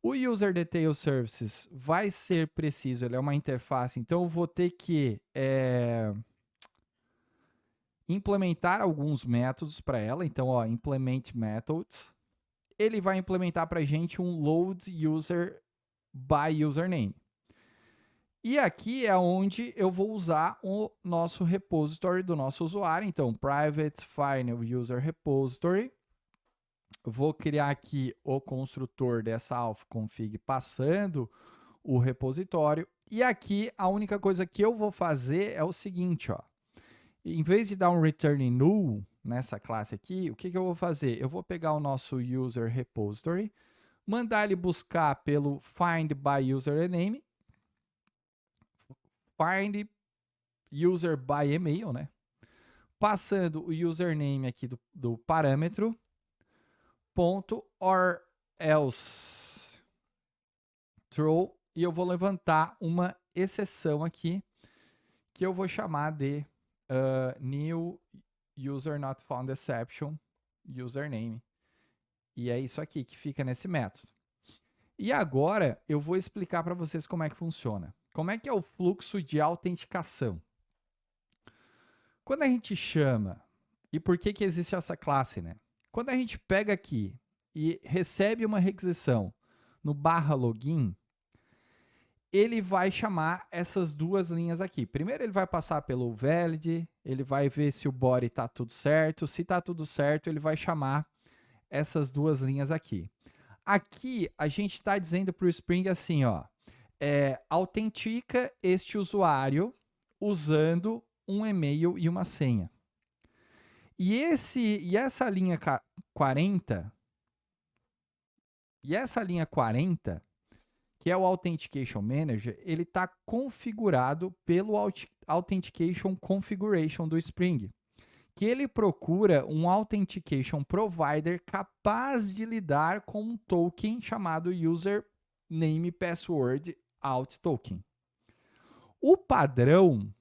Speaker 1: O user details services vai ser preciso, ele é uma interface, então eu vou ter que implementar alguns métodos para ela. Então, ó, implement methods. Ele vai implementar para a gente um load user by username. E aqui é onde eu vou usar o nosso repository do nosso usuário. Então, private final user repository. Vou criar aqui o construtor dessa auth-config passando o repositório. E aqui a única coisa que eu vou fazer é o seguinte, ó. Em vez de dar um return null nessa classe aqui, o que eu vou fazer? Eu vou pegar o nosso user repository, mandar ele buscar pelo find by username, find user by email, né? Passando o username aqui do parâmetro, ponto or else throw, e eu vou levantar uma exceção aqui, que eu vou chamar de new user not found exception username. E é isso aqui que fica nesse método. E agora eu vou explicar para vocês como é que funciona. Como é que é o fluxo de autenticação? Quando a gente chama, e por que existe essa classe, né? Quando a gente pega aqui e recebe uma requisição no /login, ele vai chamar essas duas linhas aqui. Primeiro ele vai passar pelo valid, ele vai ver se o body está tudo certo. Se está tudo certo, ele vai chamar essas duas linhas aqui. Aqui a gente está dizendo para o Spring assim, ó, autentica este usuário usando um e-mail e uma senha. E essa linha 40, que é o Authentication Manager, ele está configurado pelo Authentication Configuration do Spring, que ele procura um Authentication Provider capaz de lidar com um token chamado User Name Password Auth Token. O padrão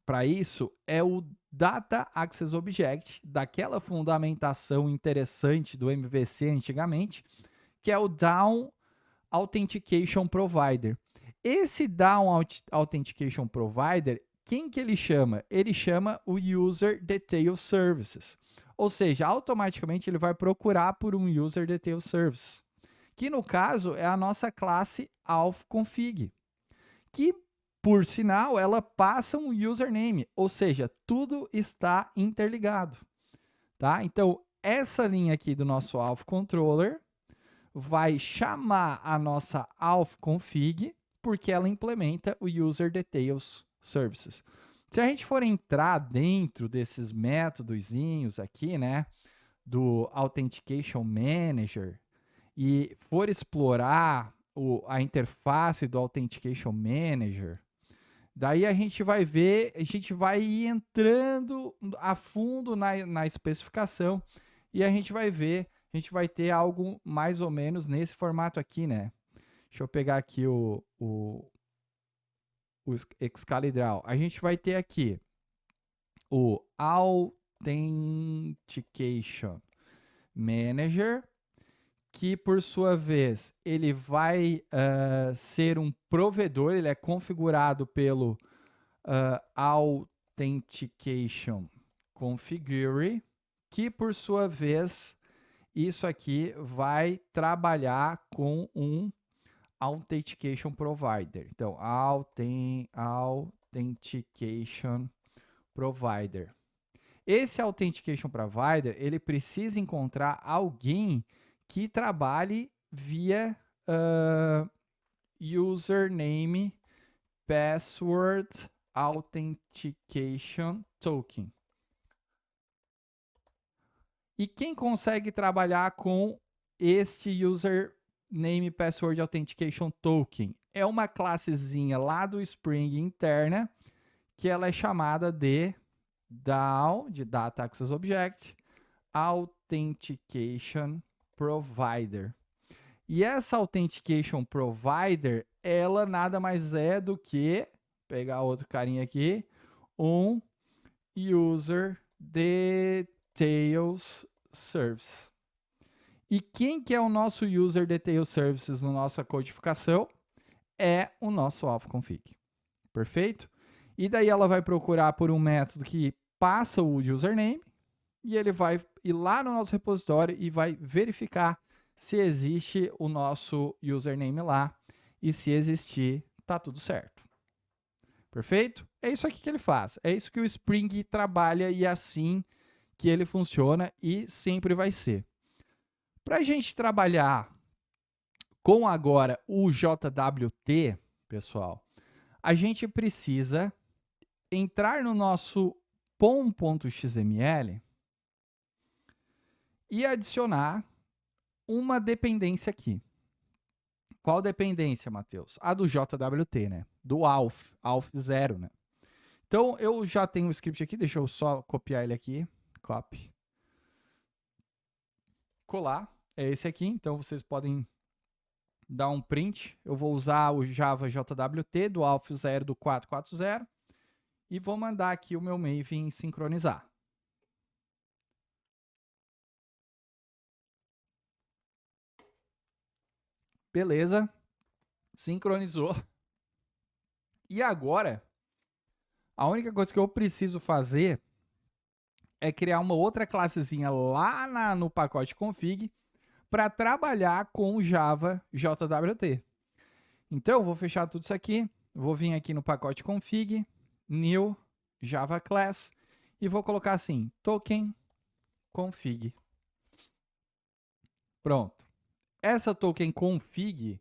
Speaker 1: para isso é o Data Access Object, daquela fundamentação interessante do MVC antigamente, que é o Down Authentication Provider. Esse Down Authentication Provider, quem que ele chama? Ele chama o User Detail Services. Ou seja, automaticamente ele vai procurar por um User Detail Service, que no caso é a nossa classe authconfig, que por sinal ela passa um username, ou seja, tudo está interligado, tá? Então, essa linha aqui do nosso auth controller vai chamar a nossa authconfig, porque ela implementa o User Details Services. Se a gente for entrar dentro desses métodozinhos aqui, né, do Authentication Manager, e for explorar a interface do Authentication Manager, daí a gente vai ver, a gente vai ir entrando a fundo na especificação e a gente vai ver, a gente vai ter algo mais ou menos nesse formato aqui, né? Deixa eu pegar aqui o Excalibur. A gente vai ter aqui o Authentication Manager, que por sua vez ele vai ser um provedor, ele é configurado pelo Authentication Configure, que por sua vez isso aqui vai trabalhar com um Authentication Provider. Então, Authentication Provider. Esse Authentication Provider, ele precisa encontrar alguém que trabalhe via Username Password Authentication Token. E quem consegue trabalhar com este Username Password Authentication Token? É uma classezinha lá do Spring interna, que ela é chamada de DAO, de Data Access Object, Authentication Provider. E essa Authentication Provider, ela nada mais é do que, pegar outro carinha aqui, um User Details Service. E quem que é o nosso User Details Services na nossa codificação? É o nosso authconfig. Perfeito? E daí ela vai procurar por um método que passa o username e ele vai ir lá no nosso repositório e vai verificar se existe o nosso username lá, e se existir, tá tudo certo. Perfeito? É isso aqui que ele faz. É isso que o Spring trabalha e é assim que ele funciona e sempre vai ser. Para a gente trabalhar com agora o JWT, pessoal, a gente precisa entrar no nosso pom.xml e adicionar uma dependência aqui. Qual dependência, Matheus? A do JWT, né? Do auth 0, né? Então, eu já tenho o script aqui, deixa eu só copiar ele aqui. Copy. Colar. É esse aqui, então vocês podem dar um print. Eu vou usar o Java JWT do auth 0 do 440 e vou mandar aqui o meu Maven sincronizar. Beleza. Sincronizou. E agora, a única coisa que eu preciso fazer é criar uma outra classezinha lá no pacote config para trabalhar com o Java JWT. Então, eu vou fechar tudo isso aqui, vou vir aqui no pacote config, new Java class, e vou colocar assim, token config. Pronto. Essa token config,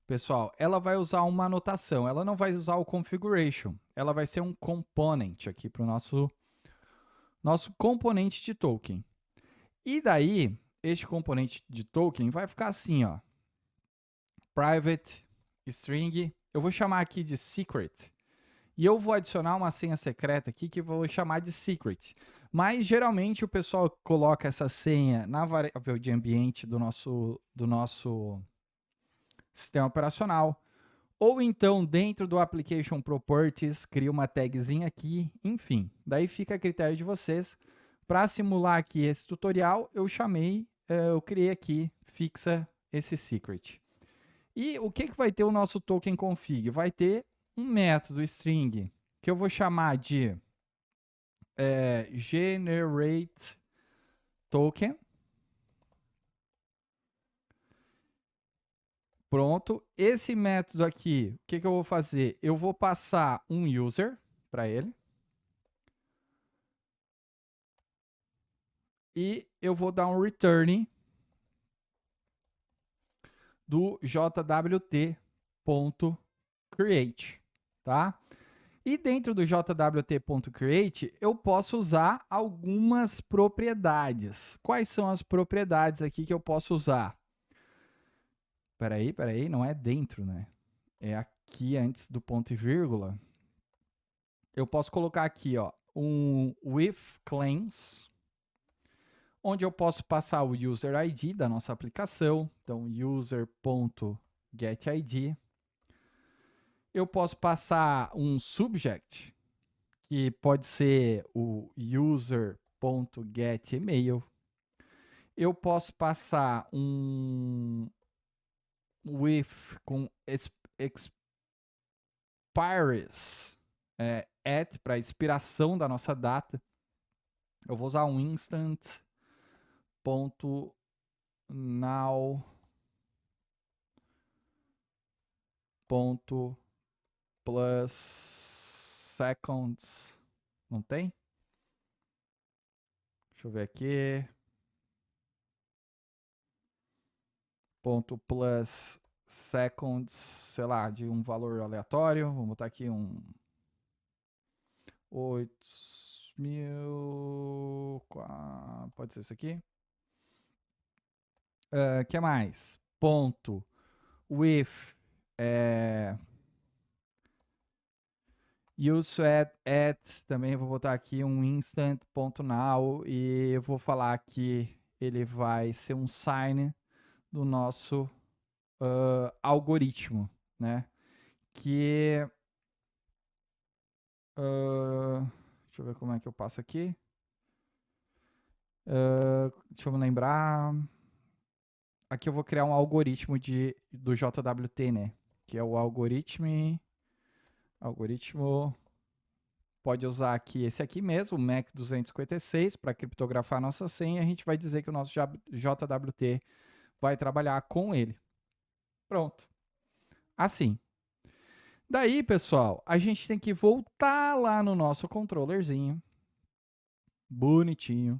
Speaker 1: pessoal, ela vai usar uma anotação, ela não vai usar o configuration, ela vai ser um component aqui para o nosso componente de token. E daí, este componente de token vai ficar assim, ó, private string, eu vou chamar aqui de secret, e eu vou adicionar uma senha secreta aqui que eu vou chamar de secret. Mas geralmente o pessoal coloca essa senha na variável de ambiente do nosso sistema operacional, ou então dentro do application properties cria uma tagzinha aqui, enfim, daí fica a critério de vocês. Para simular aqui esse tutorial, eu criei aqui, fixa esse secret. E o que vai ter o nosso token config? Vai ter um método string que eu vou chamar de generate token. Pronto. Esse método aqui, o que eu vou fazer? Eu vou passar um user para ele. E eu vou dar um return do jwt.create, tá? E dentro do jwt.create, eu posso usar algumas propriedades. Quais são as propriedades aqui que eu posso usar? Peraí, não é dentro, né? É aqui antes do ponto e vírgula. Eu posso colocar aqui, ó, um with claims, onde eu posso passar o user ID da nossa aplicação. Então, user.getID. Eu posso passar um subject, que pode ser o user.getEmail. Eu posso passar um with com expires at para expiração da nossa data. Eu vou usar um instant.now plus seconds. Não tem? Deixa eu ver aqui. Ponto plus seconds, sei lá, de um valor aleatório. Vamos botar aqui um 8.000. Pode ser isso aqui. Que mais? Ponto with use at também vou botar aqui um instant.now e eu vou falar que ele vai ser um sign do nosso algoritmo, né? Que deixa eu ver como é que eu passo aqui. Deixa eu me lembrar. Aqui eu vou criar um algoritmo do JWT, né? Que é o algoritmo pode usar aqui esse aqui mesmo, o MAC 256, para criptografar a nossa senha. A gente vai dizer que o nosso JWT vai trabalhar com ele. Pronto. Assim. Daí, pessoal, a gente tem que voltar lá no nosso controllerzinho. Bonitinho.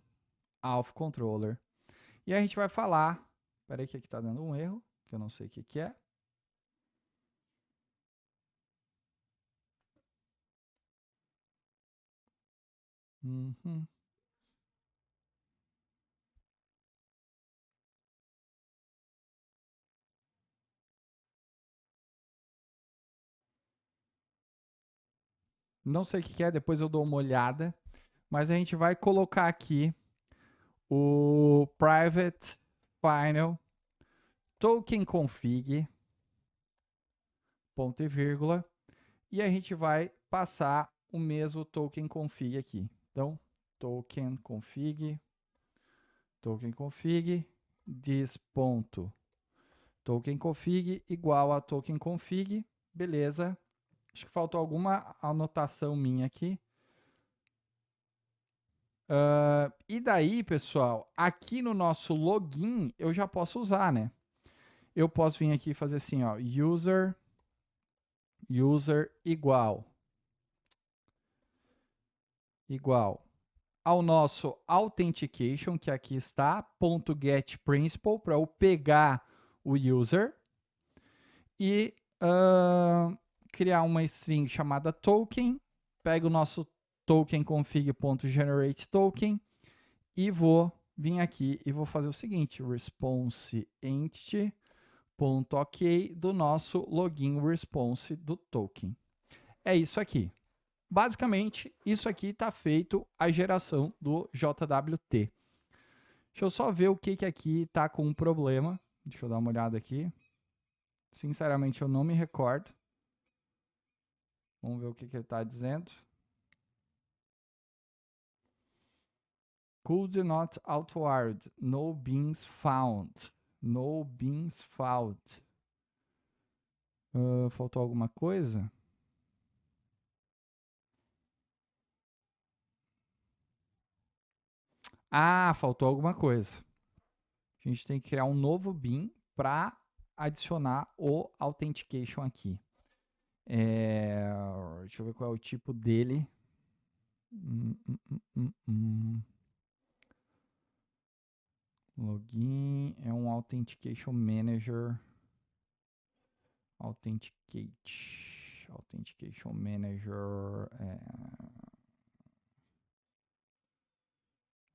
Speaker 1: Alpha Controller. E a gente vai falar. Peraí que aqui tá dando um erro, que eu não sei o que é. Uhum. Não sei o que é, depois eu dou uma olhada. Mas a gente vai colocar aqui o private final token config, ponto e vírgula, e a gente vai passar o mesmo token config aqui. Então, token config, this ponto Token config igual a token config. Beleza. Acho que faltou alguma anotação minha aqui. E daí, pessoal, aqui no nosso login, eu já posso usar, né? Eu posso vir aqui e fazer assim, ó, user igual ao nosso authentication, que aqui está, .getPrincipal, para eu pegar o user e criar uma string chamada token, pego o nosso token config.generateToken e vou vir aqui e vou fazer o seguinte, response entity.ok do nosso login response do token. É isso aqui. Basicamente, isso aqui está feito a geração do JWT. Deixa eu só ver o que aqui está com um problema. Deixa eu dar uma olhada aqui. Sinceramente, eu não me recordo. Vamos ver o que ele está dizendo. Could not outward. No beans found. No beans found. Faltou alguma coisa? Ah, faltou alguma coisa. A gente tem que criar um novo bin para adicionar o authentication aqui. Deixa eu ver qual é o tipo dele. Login é um Authentication Manager. Authentication Manager.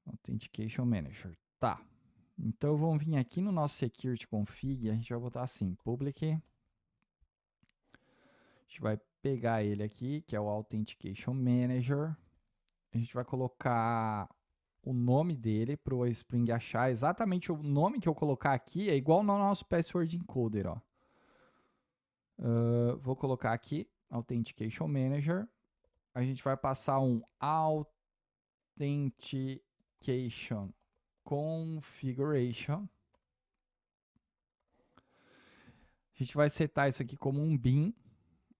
Speaker 1: Authentication Manager. Tá. Então vamos vir aqui no nosso Security Config. A gente vai botar assim: Public. A gente vai pegar ele aqui, que é o Authentication Manager. A gente vai colocar o nome dele para o Spring achar. Exatamente o nome que eu colocar aqui é igual no nosso Password Encoder, ó. Vou colocar aqui, Authentication Manager. A gente vai passar um Authentication Configuration. A gente vai setar isso aqui como um bin.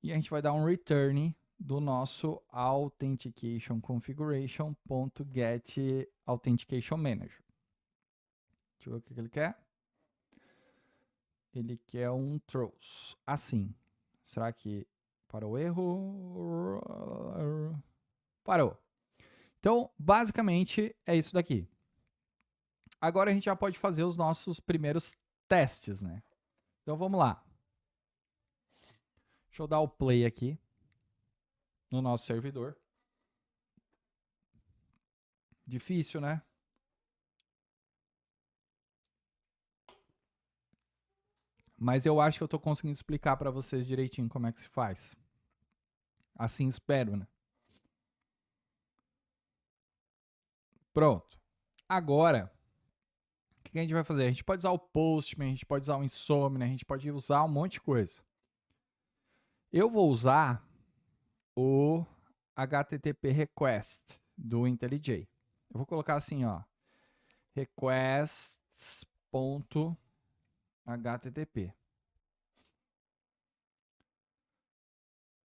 Speaker 1: E a gente vai dar um return do nosso Authentication Configuration.get Authentication Manager. Deixa eu ver o que ele quer. Ele quer um throws. Assim. Será que parou o erro? Parou. Então, basicamente, é isso daqui. Agora a gente já pode fazer os nossos primeiros testes, né? Então, vamos lá. Deixa eu dar o play aqui no nosso servidor. Difícil, né? Mas eu acho que eu estou conseguindo explicar para vocês direitinho como é que se faz. Assim espero, né? Pronto. Agora, o que a gente vai fazer? A gente pode usar o Postman, a gente pode usar o Insomnia, a gente pode usar um monte de coisa. Eu vou usar o HTTP request do IntelliJ. Eu vou colocar assim, ó, requests.http.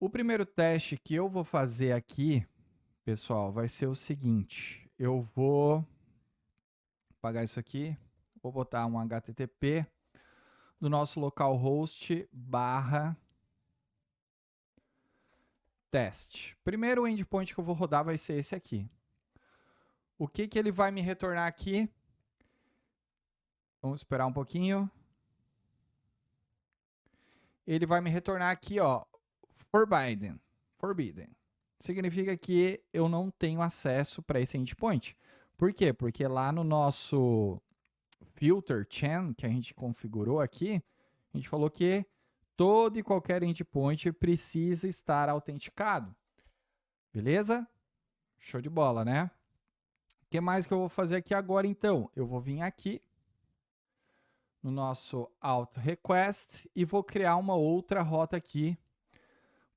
Speaker 1: O primeiro teste que eu vou fazer aqui, pessoal, vai ser o seguinte. Eu vou apagar isso aqui, vou botar um HTTP do nosso localhost /teste. Primeiro o endpoint que eu vou rodar vai ser esse aqui. O que ele vai me retornar aqui? Vamos esperar um pouquinho. Ele vai me retornar aqui, ó, forbidden. Significa que eu não tenho acesso para esse endpoint. Por quê? Porque lá no nosso filter chain que a gente configurou aqui, a gente falou que todo e qualquer endpoint precisa estar autenticado. Beleza? Show de bola, né? O que mais que eu vou fazer aqui agora, então? Eu vou vir aqui no nosso auth request e vou criar uma outra rota aqui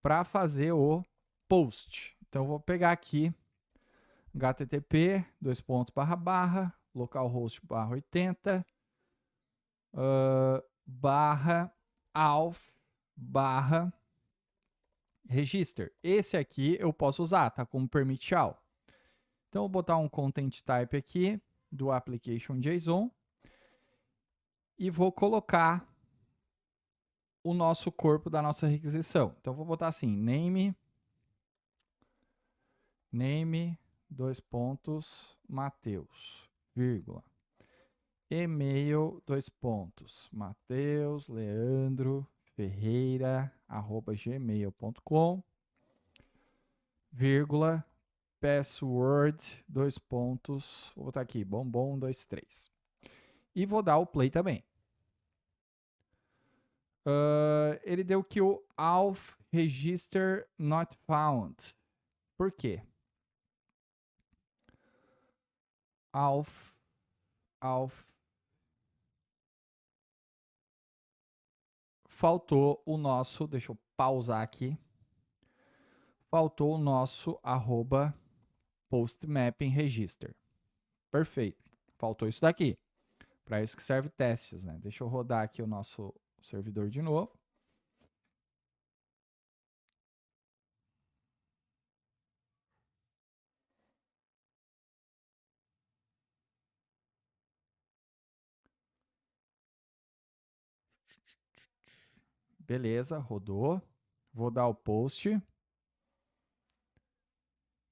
Speaker 1: para fazer o post. Então, eu vou pegar aqui http localhost /80 barra auth barra register. Esse aqui eu posso usar, tá? Como permit all. Então, eu vou botar um content type aqui do application JSON e vou colocar o nosso corpo da nossa requisição. Então, eu vou botar assim, name, dois pontos, Mateus, vírgula, e-mail, dois pontos, Mateus, Leandro, Ferreira, @gmail.com, vírgula, password, dois pontos, vou botar aqui, bombom23. E vou dar o play também. Ele deu que o auth register not found. Por quê? Auth. Faltou o nosso, deixa eu pausar aqui. Faltou o nosso @postmapping register. Perfeito. Faltou isso daqui. Para isso que serve testes, né? Deixa eu rodar aqui o nosso servidor de novo. Beleza, rodou. Vou dar o post.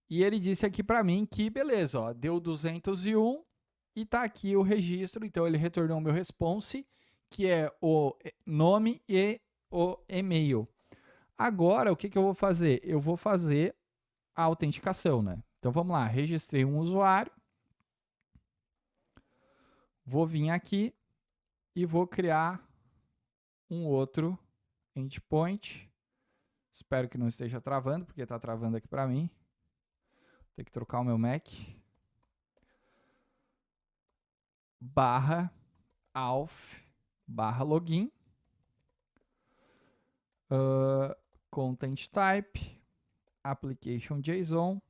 Speaker 1: E ele disse aqui para mim que, beleza, ó, deu 201 e tá aqui o registro. Então, ele retornou o meu response, que é o nome e o e-mail. Agora, o que, que eu vou fazer? Eu vou fazer a autenticação, né? Então, vamos lá. Registrei um usuário. Vou vir aqui e vou criar um outro endpoint. Espero que não esteja travando, porque está travando aqui para mim. Tem que trocar o meu Mac. Barra auth barra login. Content type. Application JSON.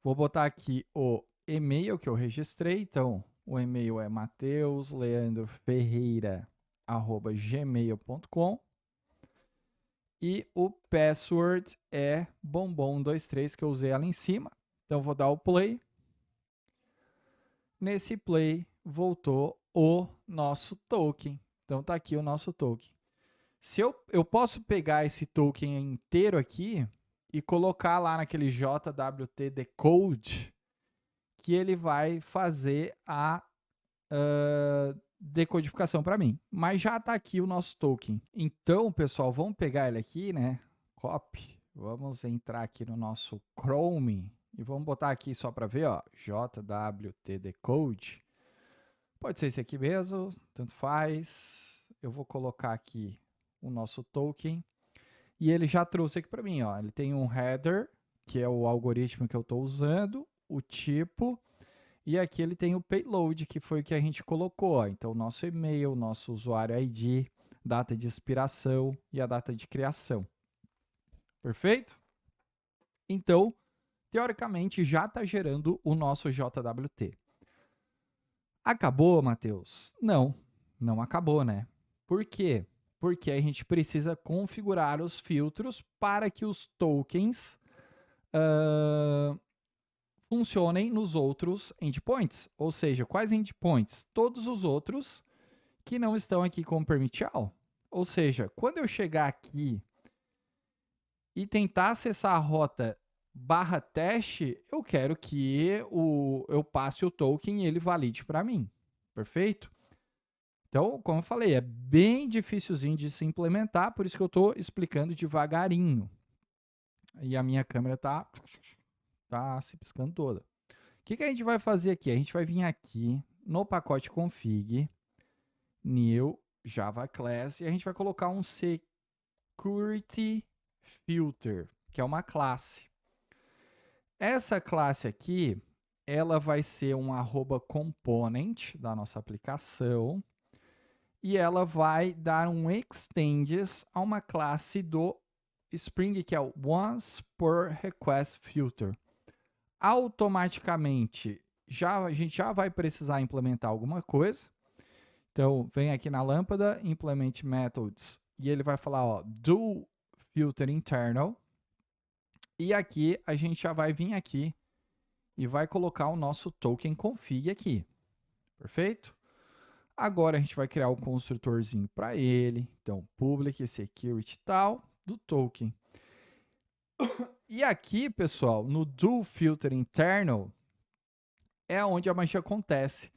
Speaker 1: Vou botar aqui o e-mail que eu registrei. Então, o e-mail é mateusleandroferreira@gmail.com. E o password é bombom23, que eu usei ali em cima. Então, vou dar o play. Nesse play, voltou o nosso token. Então, tá aqui o nosso token. Se eu posso pegar esse token inteiro aqui e colocar lá naquele JWT Decode, que ele vai fazer a decodificação para mim. Mas já está aqui o nosso token. Então, pessoal, vamos pegar ele aqui, né? Copy. Vamos entrar aqui no nosso Chrome e vamos botar aqui só para ver, ó, JWT Decode. Pode ser esse aqui mesmo, tanto faz. Eu vou colocar aqui o nosso token e ele já trouxe aqui para mim, ó. Ele tem um header, que é o algoritmo que eu estou usando, o tipo. E aqui ele tem o payload, que foi o que a gente colocou. Ó. Então, nosso e-mail, nosso usuário ID, data de expiração e a data de criação. Perfeito? Então, teoricamente, já está gerando o nosso JWT. Acabou, Matheus? Não, não acabou, né? Por quê? Porque a gente precisa configurar os filtros para que os tokens funcionem nos outros endpoints. Ou seja, quais endpoints? Todos os outros que não estão aqui como permit all. Ou seja, quando eu chegar aqui e tentar acessar a rota /teste, eu quero que eu passe o token e ele valide para mim. Perfeito? Então, como eu falei, é bem dificilzinho de se implementar, por isso que eu estou explicando devagarinho. E a minha câmera tá se piscando toda. O que a gente vai fazer aqui? A gente vai vir aqui no pacote config, new Java class, e a gente vai colocar um security filter, que é uma classe. Essa classe aqui, ela vai ser um @component da nossa aplicação, e ela vai dar um extends a uma classe do Spring, que é o once per request filter. Automaticamente, a gente já vai precisar implementar alguma coisa, Então, vem aqui na lâmpada, implement methods, e ele vai falar, ó, do filter internal. E aqui a gente já vai vir aqui e vai colocar o nosso token config aqui. Perfeito? Agora a gente vai criar o construtorzinho para ele. Então, public security tal do token. E aqui, pessoal, no do filter internal é onde a magia acontece.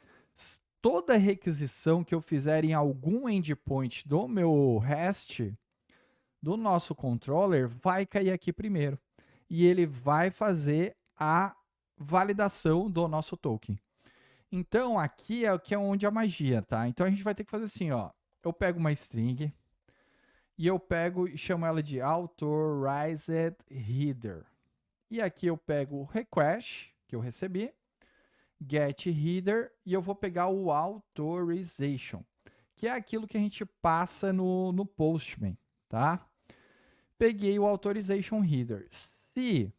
Speaker 1: Toda requisição que eu fizer em algum endpoint do meu REST, do nosso controller, vai cair aqui primeiro. E ele vai fazer a validação do nosso token. Então, aqui é o que é onde a magia, tá? Então, a gente vai ter que fazer assim, ó. Eu pego uma string e eu pego e chamo ela de authorized header. E aqui eu pego o request que eu recebi, get header, e eu vou pegar o authorization, que é aquilo que a gente passa no Postman, tá? Peguei o authorization header. Se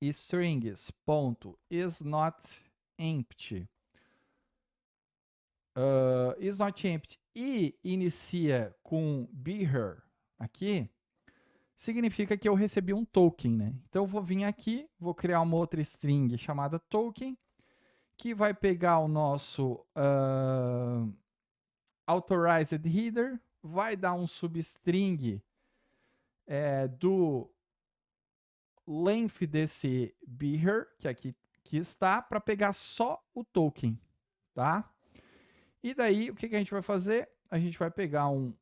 Speaker 1: strings.isNotEmpty isNotEmpty e inicia com bearer aqui, significa que eu recebi um token, né? Então eu vou vir aqui, vou criar uma outra string chamada token, que vai pegar o nosso authorized header, vai dar um substring do length desse bearer, que aqui que está, para pegar só o token, tá? E daí, o que a gente vai fazer? A gente vai pegar um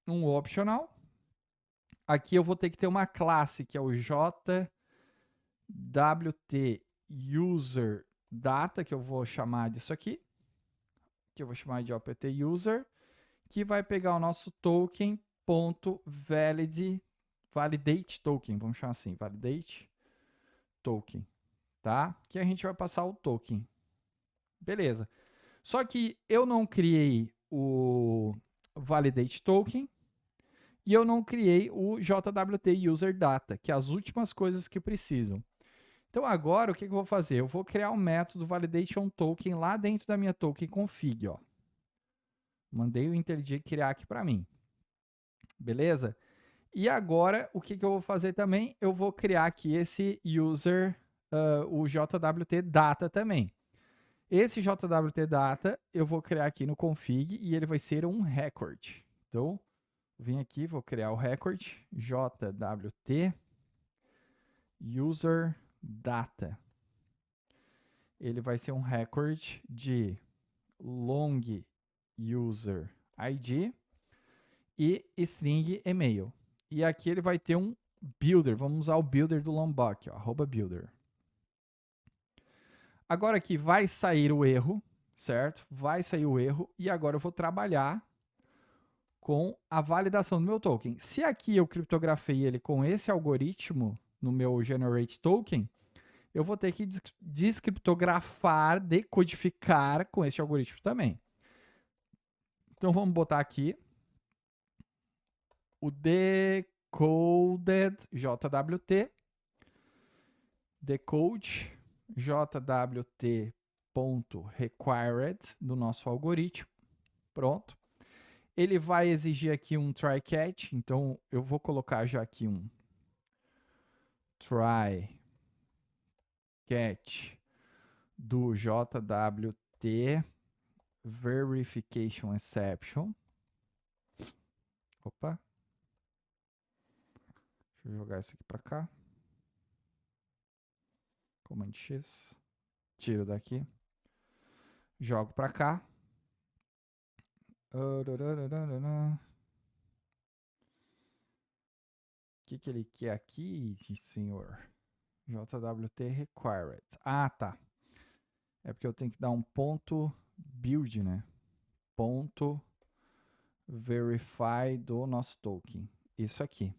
Speaker 1: optional. Aqui eu vou ter que ter uma classe, que é o JWT user data, que eu vou chamar disso aqui, que eu vou chamar de opt user, que vai pegar o nosso token validate token, vamos chamar assim, validate token, tá? Que a gente vai passar o token. Beleza. Só que eu não criei o validate token e eu não criei o JWT user data, que é as últimas coisas que precisam. Então agora o que eu vou fazer? Eu vou criar um método validation token lá dentro da minha token config, ó. Mandei o IntelliJ criar aqui para mim. Beleza? E agora, o que eu vou fazer também? Eu vou criar aqui esse user, o JWT data também. Esse JWT data eu vou criar aqui no config e ele vai ser um record. Então, vim aqui, vou criar o record, JWT user data. Ele vai ser um record de long user ID e string email. E aqui ele vai ter um builder. Vamos usar o builder do Lombok, ó, @builder. Agora aqui vai sair o erro, certo? Vai sair o erro e agora eu vou trabalhar com a validação do meu token. Se aqui eu criptografei ele com esse algoritmo no meu generate token, eu vou ter que descriptografar, decodificar com esse algoritmo também. Então vamos botar aqui o decoded JWT, decode JWT.required do nosso algoritmo. Pronto. Ele vai exigir aqui um try catch, então eu vou colocar já aqui um try catch do JWT verification exception. Opa. Deixa eu jogar isso aqui para cá. Command X. Tiro daqui. Jogo para cá. O que ele quer aqui, senhor? JWT required. Ah, tá. É porque eu tenho que dar um ponto build, né? Ponto verify do nosso token. Isso aqui.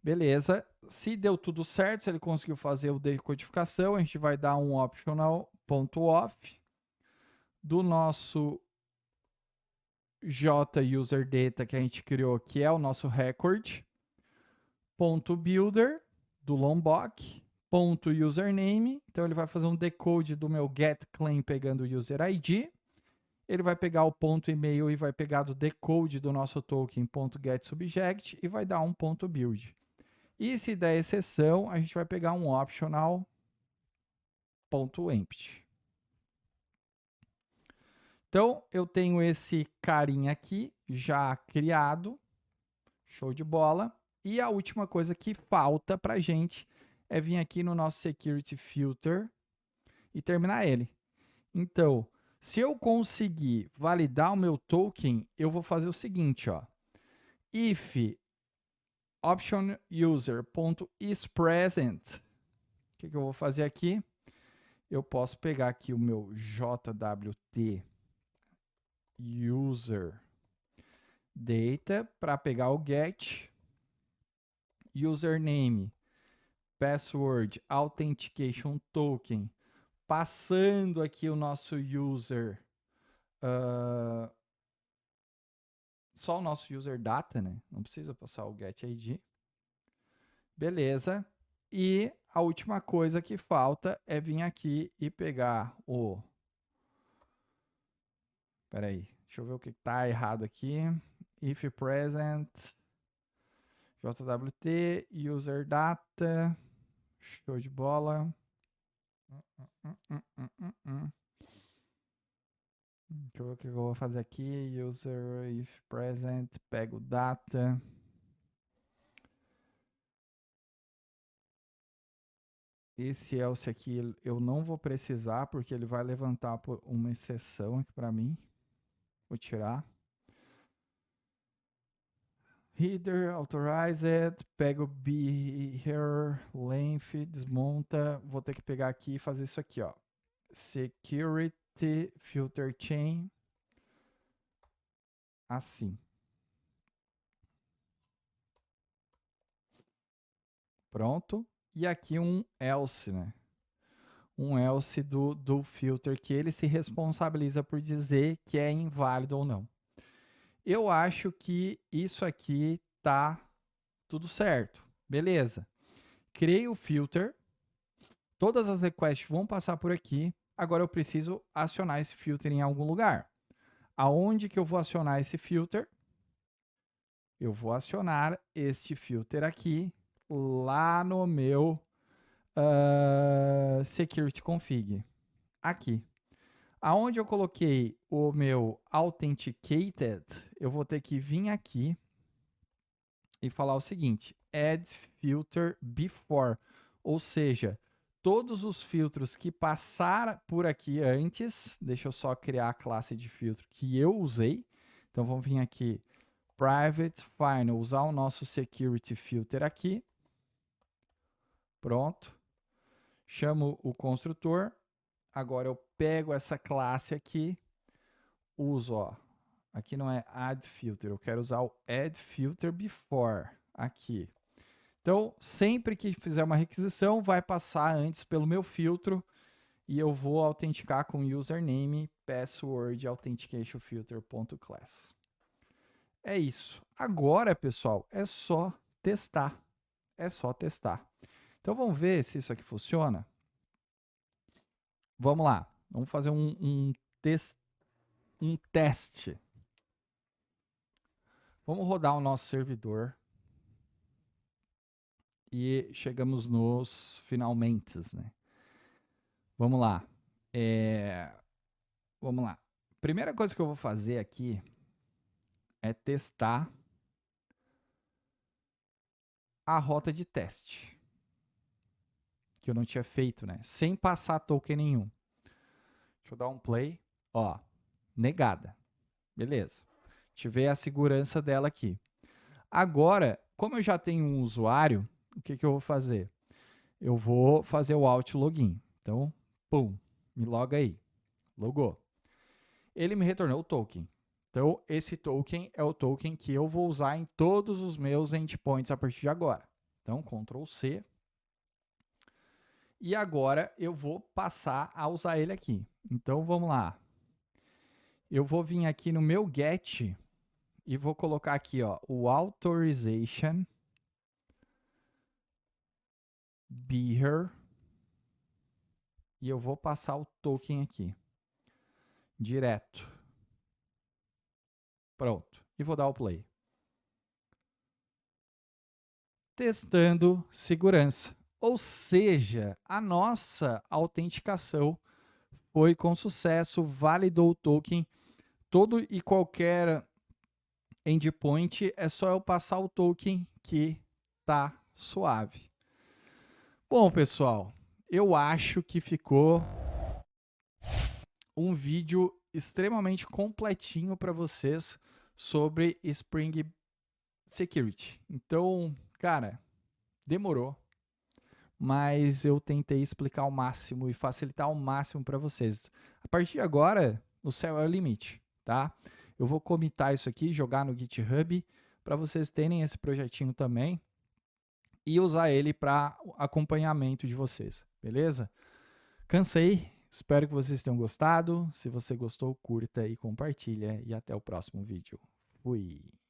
Speaker 1: Beleza. Se deu tudo certo, se ele conseguiu fazer o decodificação, a gente vai dar um optional ponto off do nosso JUserData que a gente criou, que é o nosso record, ponto builder do Lombok, ponto .username, então ele vai fazer um decode do meu getClaim pegando o user ID. Ele vai pegar o ponto e-mail e vai pegar do decode do nosso token .getSubject e vai dar um ponto .build. E se der exceção, a gente vai pegar um optional .empty. Então, eu tenho esse carinha aqui já criado. Show de bola. E a última coisa que falta para a gente é vir aqui no nosso Security Filter e terminar ele. Então, se eu conseguir validar o meu token, eu vou fazer o seguinte, ó. If optionUser.isPresent, o que eu vou fazer aqui? Eu posso pegar aqui o meu JWT user data para pegar o get, username, password, authentication token, passando aqui o nosso user, só o nosso user data, né? Não precisa passar o get ID. Beleza. E a última coisa que falta é vir aqui e pegar o... Espera aí, deixa eu ver o que está errado aqui. If present, JWT, user data, show de bola. Deixa eu ver o que eu vou fazer aqui. User if present, pego data. Esse else aqui eu não vou precisar porque ele vai levantar uma exceção aqui para mim. Vou tirar. Header, authorized, pego behavior, length, desmonta. Vou ter que pegar aqui e fazer isso aqui, ó. Security filter chain. Assim. Pronto. E aqui um else, né? Um else do filter que ele se responsabiliza por dizer que é inválido ou não. Eu acho que isso aqui tá tudo certo. Beleza. Criei o filter. Todas as requests vão passar por aqui. Agora eu preciso acionar esse filter em algum lugar. Aonde que eu vou acionar esse filter? Eu vou acionar este filter aqui, lá no meu Security Config. Aqui. Aonde eu coloquei o meu Authenticated, eu vou ter que vir aqui e falar o seguinte, add filter before, ou seja, todos os filtros que passaram por aqui antes, deixa eu só criar a classe de filtro que eu usei, então vamos vir aqui, private final, usar o nosso security filter aqui, pronto, chamo o construtor, agora eu pego essa classe aqui, uso, ó, aqui não é add filter, eu quero usar o add filter before, aqui. Então, sempre que fizer uma requisição, vai passar antes pelo meu filtro e eu vou autenticar com username, password, authentication filter.class. É isso. Agora, pessoal, é só testar. É só testar. Então, vamos ver se isso aqui funciona. Vamos lá. Vamos fazer um teste. Vamos rodar o nosso servidor. E chegamos nos finalmente, né? Vamos lá. Vamos lá. Primeira coisa que eu vou fazer aqui é testar a rota de teste. Que eu não tinha feito, né? Sem passar token nenhum. Deixa eu dar um play. Ó, negada. Beleza. Tive a segurança dela aqui. Agora, como eu já tenho um usuário, o que eu vou fazer? Eu vou fazer o alt login. Então, pum, me loga aí. Logou. Ele me retornou o token. Então, esse token é o token que eu vou usar em todos os meus endpoints a partir de agora. Então, Ctrl C. E agora eu vou passar a usar ele aqui. Então, vamos lá. Eu vou vir aqui no meu get e vou colocar aqui, ó, o authorization behavior e eu vou passar o token aqui. Direto. Pronto. E vou dar o play. Testando segurança. Ou seja, a nossa autenticação foi com sucesso, validou o token. Todo e qualquer endpoint é só eu passar o token que tá suave. Bom, pessoal, eu acho que ficou um vídeo extremamente completinho para vocês sobre Spring Security. Então, cara, demorou, mas eu tentei explicar ao máximo e facilitar ao máximo para vocês. A partir de agora, o céu é o limite, tá? Eu vou comitar isso aqui, jogar no GitHub para vocês terem esse projetinho também e usar ele para acompanhamento de vocês, beleza? Cansei, espero que vocês tenham gostado. Se você gostou, curta e compartilha e até o próximo vídeo. Fui!